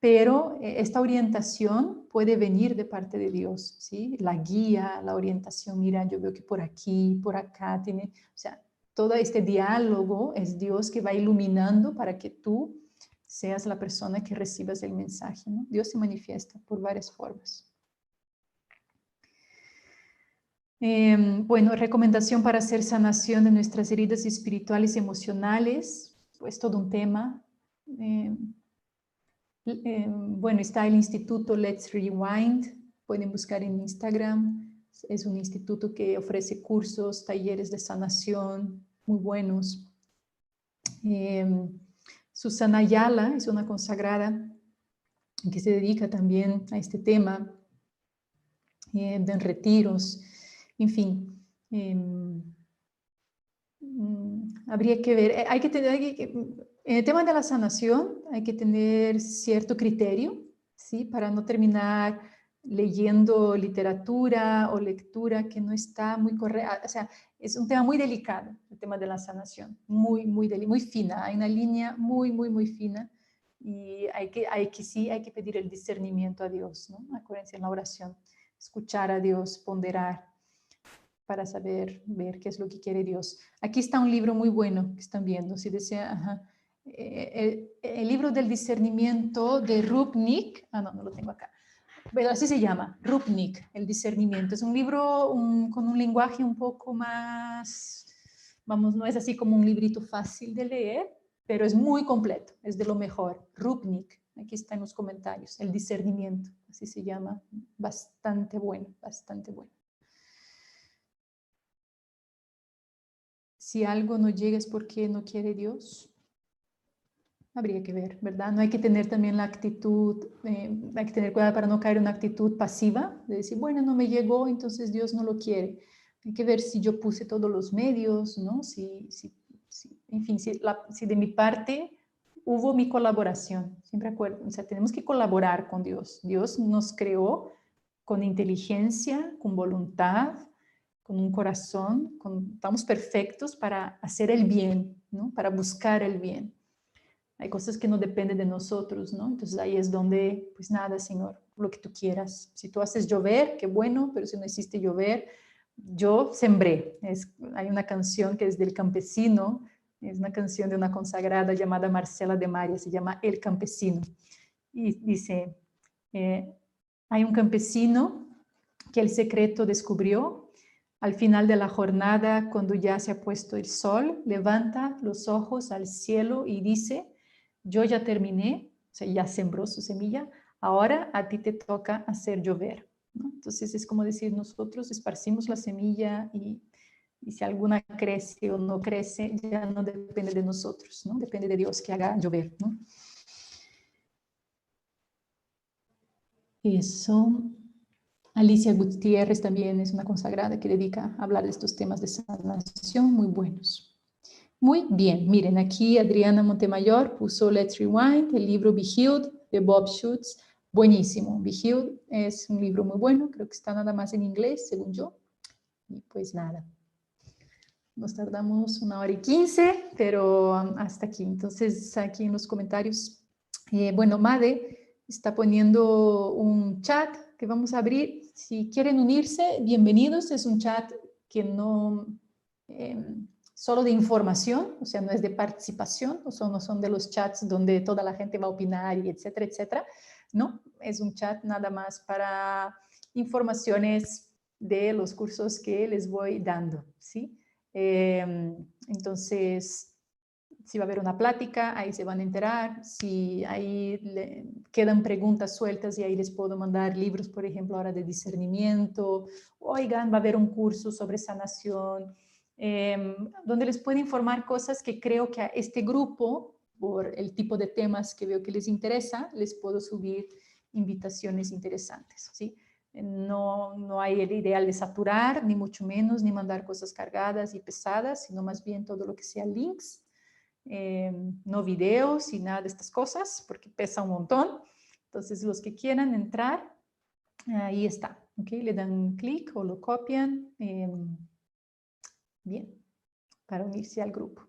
Pero esta orientación puede venir de parte de Dios, ¿sí? La guía, la orientación, mira, yo veo que por aquí, por acá, o sea, todo este diálogo es Dios que va iluminando para que tú seas la persona que recibas el mensaje, ¿no? Dios se manifiesta por varias formas. Bueno, recomendación para hacer sanación de nuestras heridas espirituales y emocionales, pues todo un tema. Bueno, está el Instituto Let's Rewind, pueden buscar en Instagram. Es un instituto que ofrece cursos, talleres de sanación muy buenos. Susana Ayala es una consagrada que se dedica también a este tema, de retiros, en fin. Habría que ver, en el tema de la sanación hay que tener cierto criterio, ¿sí? Para no terminar leyendo literatura o lectura que no está muy correcta. O sea, es un tema muy delicado, el tema de la sanación, muy fina. Hay una línea muy fina y hay que pedir el discernimiento a Dios, ¿no? Acuérdense en la oración, escuchar a Dios, ponderar para saber ver qué es lo que quiere Dios. Aquí está un libro muy bueno que están viendo, si desea, ajá. El libro del discernimiento de Rupnik, no lo tengo acá, pero así se llama, Rupnik, el discernimiento. Es un libro con un lenguaje un poco más, vamos, no es así como un librito fácil de leer, pero es muy completo, es de lo mejor. Rupnik, aquí está en los comentarios, el discernimiento, así se llama, bastante bueno, bastante bueno. Si algo no llega es porque no quiere Dios. Habría que ver, ¿verdad? No hay que tener también la actitud, hay que tener cuidado para no caer en una actitud pasiva, de decir, bueno, no me llegó, entonces Dios no lo quiere. Hay que ver si yo puse todos los medios, ¿no? En fin, si de mi parte hubo mi colaboración. Siempre acuerdo, o sea, tenemos que colaborar con Dios. Dios nos creó con inteligencia, con voluntad, con un corazón, estamos perfectos para hacer el bien, ¿no? Para buscar el bien. Hay cosas que no dependen de nosotros, ¿no? Entonces ahí es donde, pues nada, Señor, lo que tú quieras. Si tú haces llover, qué bueno, pero si no hiciste llover, yo sembré. Hay una canción que es del campesino, es una canción de una consagrada llamada Marcela de Maria, se llama El Campesino. Y dice, hay un campesino que el secreto descubrió. Al final de la jornada, cuando ya se ha puesto el sol, levanta los ojos al cielo y dice, yo ya terminé, o sea, ya sembró su semilla, ahora a ti te toca hacer llover, ¿no? Entonces es como decir, nosotros esparcimos la semilla y si alguna crece o no crece, ya no depende de nosotros, ¿no? Depende de Dios que haga llover, ¿no? Eso. Alicia Gutiérrez también es una consagrada que dedica a hablar de estos temas de sanación muy buenos. Muy bien, miren, aquí Adriana Montemayor puso Let's Rewind, el libro Be Healed de Bob Schutz, buenísimo. Be Healed es un libro muy bueno, creo que está nada más en inglés, según yo. Y pues nada, nos tardamos 1 hora y 15, pero hasta aquí. Entonces, aquí en los comentarios, bueno, Made está poniendo un chat que vamos a abrir. Si quieren unirse, bienvenidos. Es un chat que no, solo de información, o sea, no es de participación, no son de los chats donde toda la gente va a opinar y etcétera, etcétera. No, es un chat nada más para informaciones de los cursos que les voy dando, ¿sí? Entonces, si va a haber una plática, ahí se van a enterar. Si ahí quedan preguntas sueltas y ahí les puedo mandar libros, por ejemplo, ahora de discernimiento. Oigan, va a haber un curso sobre sanación, donde les puedo informar cosas que creo que a este grupo, por el tipo de temas que veo que les interesa, les puedo subir invitaciones interesantes, ¿sí? No hay el ideal de saturar, ni mucho menos, ni mandar cosas cargadas y pesadas, sino más bien todo lo que sea links, no videos y nada de estas cosas, porque pesa un montón. Entonces, los que quieran entrar, ahí está, ¿ok? Le dan clic o lo copian, bien, para unirse al grupo.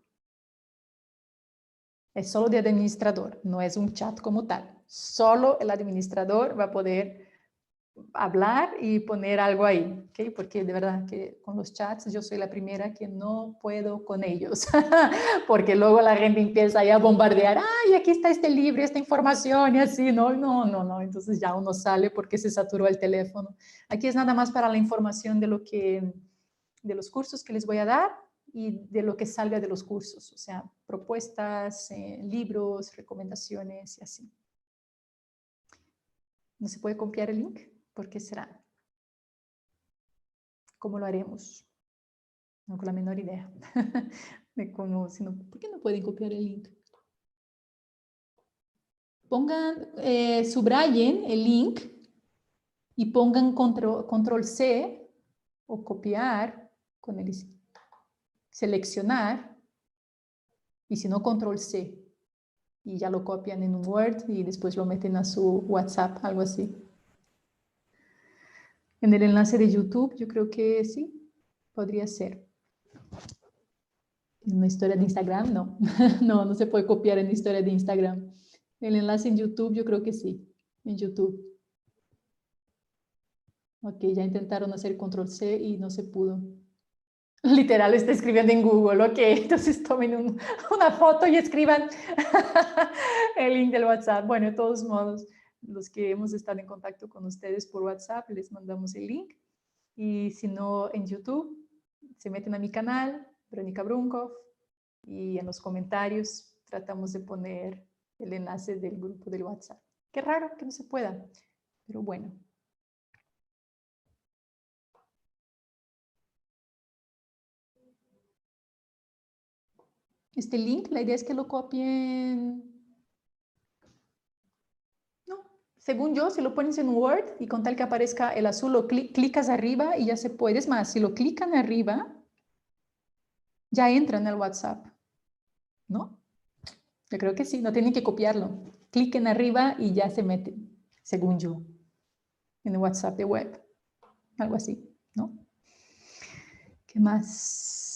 Es solo de administrador, no es un chat como tal. Solo el administrador va a poder hablar y poner algo ahí, ¿ok? Porque de verdad que con los chats yo soy la primera que no puedo con ellos, porque luego la gente empieza ahí a bombardear, ay, aquí está este libro, esta información y así, no, entonces ya uno sale porque se saturó el teléfono. Aquí es nada más para la información de los cursos que les voy a dar y de lo que salga de los cursos, o sea, propuestas, libros, recomendaciones y así. ¿No se puede copiar el link? ¿Por qué será? ¿Cómo lo haremos? No con la menor idea de cómo, sino, ¿por qué no pueden copiar el link? Pongan, subrayen el link y pongan control C o copiar con el seleccionar y si no control C y ya lo copian en un Word y después lo meten a su WhatsApp, algo así. En el enlace de YouTube yo creo que sí, podría ser. En una historia de Instagram, no. No se puede copiar en historia de Instagram. El enlace en YouTube yo creo que sí, en YouTube. Ok, ya intentaron hacer control C y no se pudo. Literal, está escribiendo en Google, ok, entonces tomen una foto y escriban el link del WhatsApp. Bueno, de todos modos, los que hemos estado en contacto con ustedes por WhatsApp, les mandamos el link. Y si no, en YouTube, se meten a mi canal, Verónica Brunkov, y en los comentarios tratamos de poner el enlace del grupo del WhatsApp. Qué raro que no se pueda, pero bueno. Este link, la idea es que lo copien. No, según yo, si lo pones en Word y con tal que aparezca el azul, lo clicas arriba y ya se puede. Es más, si lo clican arriba, ya entran al WhatsApp, ¿no? Yo creo que sí, no tienen que copiarlo. Cliquen arriba y ya se meten, según yo, en el WhatsApp de web. Algo así, ¿no? ¿Qué más?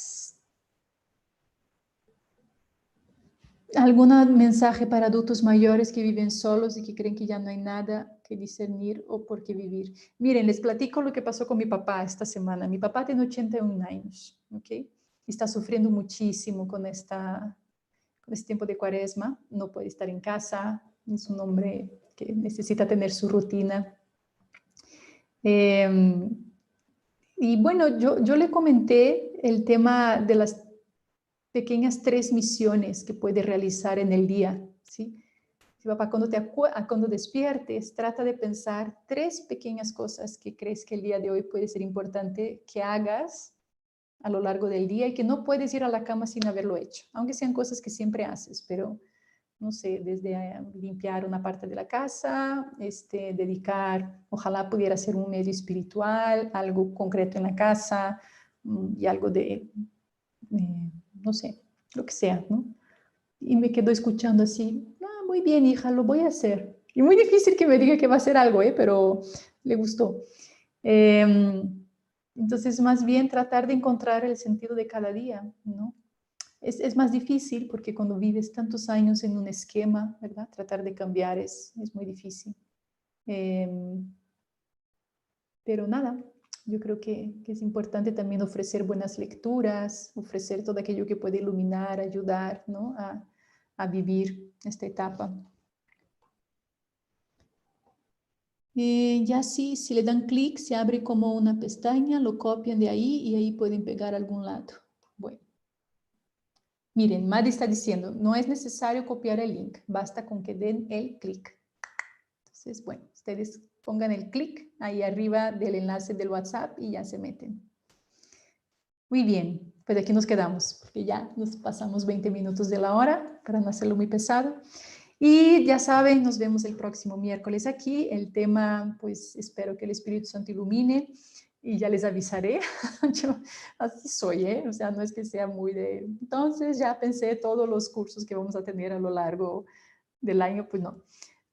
¿Algún mensaje para adultos mayores que viven solos y que creen que ya no hay nada que discernir o por qué vivir? Miren, les platico lo que pasó con mi papá esta semana. Mi papá tiene 81 años, ¿ok? Está sufriendo muchísimo con este tiempo de cuaresma. No puede estar en casa. Es un hombre que necesita tener su rutina. Y bueno, yo le comenté el tema de las pequeñas 3 misiones que puedes realizar en el día, ¿sí? Papá, cuando despiertes, trata de pensar 3 pequeñas cosas que crees que el día de hoy puede ser importante que hagas a lo largo del día y que no puedes ir a la cama sin haberlo hecho, aunque sean cosas que siempre haces, pero no sé, desde limpiar una parte de la casa, dedicar, ojalá pudiera ser un medio espiritual, algo concreto en la casa y algo de, no sé, lo que sea, ¿no? Y me quedo escuchando así, muy bien, hija, lo voy a hacer. Y muy difícil que me diga que va a hacer algo, pero le gustó. Entonces, más bien tratar de encontrar el sentido de cada día, ¿no? Es más difícil porque cuando vives tantos años en un esquema, ¿verdad? Tratar de cambiar es muy difícil. Pero nada, yo creo que es importante también ofrecer buenas lecturas, ofrecer todo aquello que puede iluminar, ayudar, ¿no? A vivir esta etapa. Ya sí, si le dan clic, se abre como una pestaña, lo copian de ahí y ahí pueden pegar a algún lado. Bueno. Miren, Madi está diciendo, no es necesario copiar el link, basta con que den el clic. Entonces, bueno, ustedes pongan el clic ahí arriba del enlace del WhatsApp y ya se meten. Muy bien, pues aquí nos quedamos, porque ya nos pasamos 20 minutos de la hora para no hacerlo muy pesado. Y ya saben, nos vemos el próximo miércoles aquí. El tema, pues espero que el Espíritu Santo ilumine y ya les avisaré. Yo así soy, ¿eh? O sea, no es que sea muy de... Entonces ya pensé todos los cursos que vamos a tener a lo largo del año, pues no.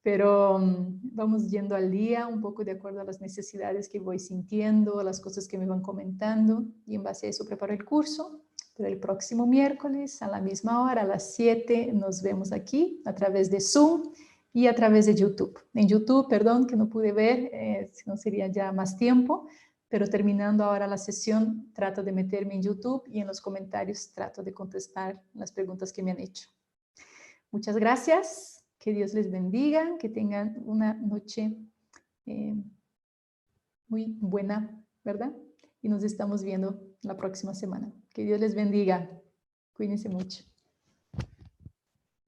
Pero vamos yendo al día, un poco de acuerdo a las necesidades que voy sintiendo, a las cosas que me van comentando, y en base a eso preparo el curso. Pero el próximo miércoles, a la misma hora, a las 7, nos vemos aquí a través de Zoom y a través de YouTube. En YouTube, perdón, que no pude ver, si no sería ya más tiempo, pero terminando ahora la sesión, trato de meterme en YouTube y en los comentarios trato de contestar las preguntas que me han hecho. Muchas gracias, que Dios les bendiga, que tengan una noche muy buena, ¿verdad? Y nos estamos viendo la próxima semana. Que Dios les bendiga. Cuídense mucho.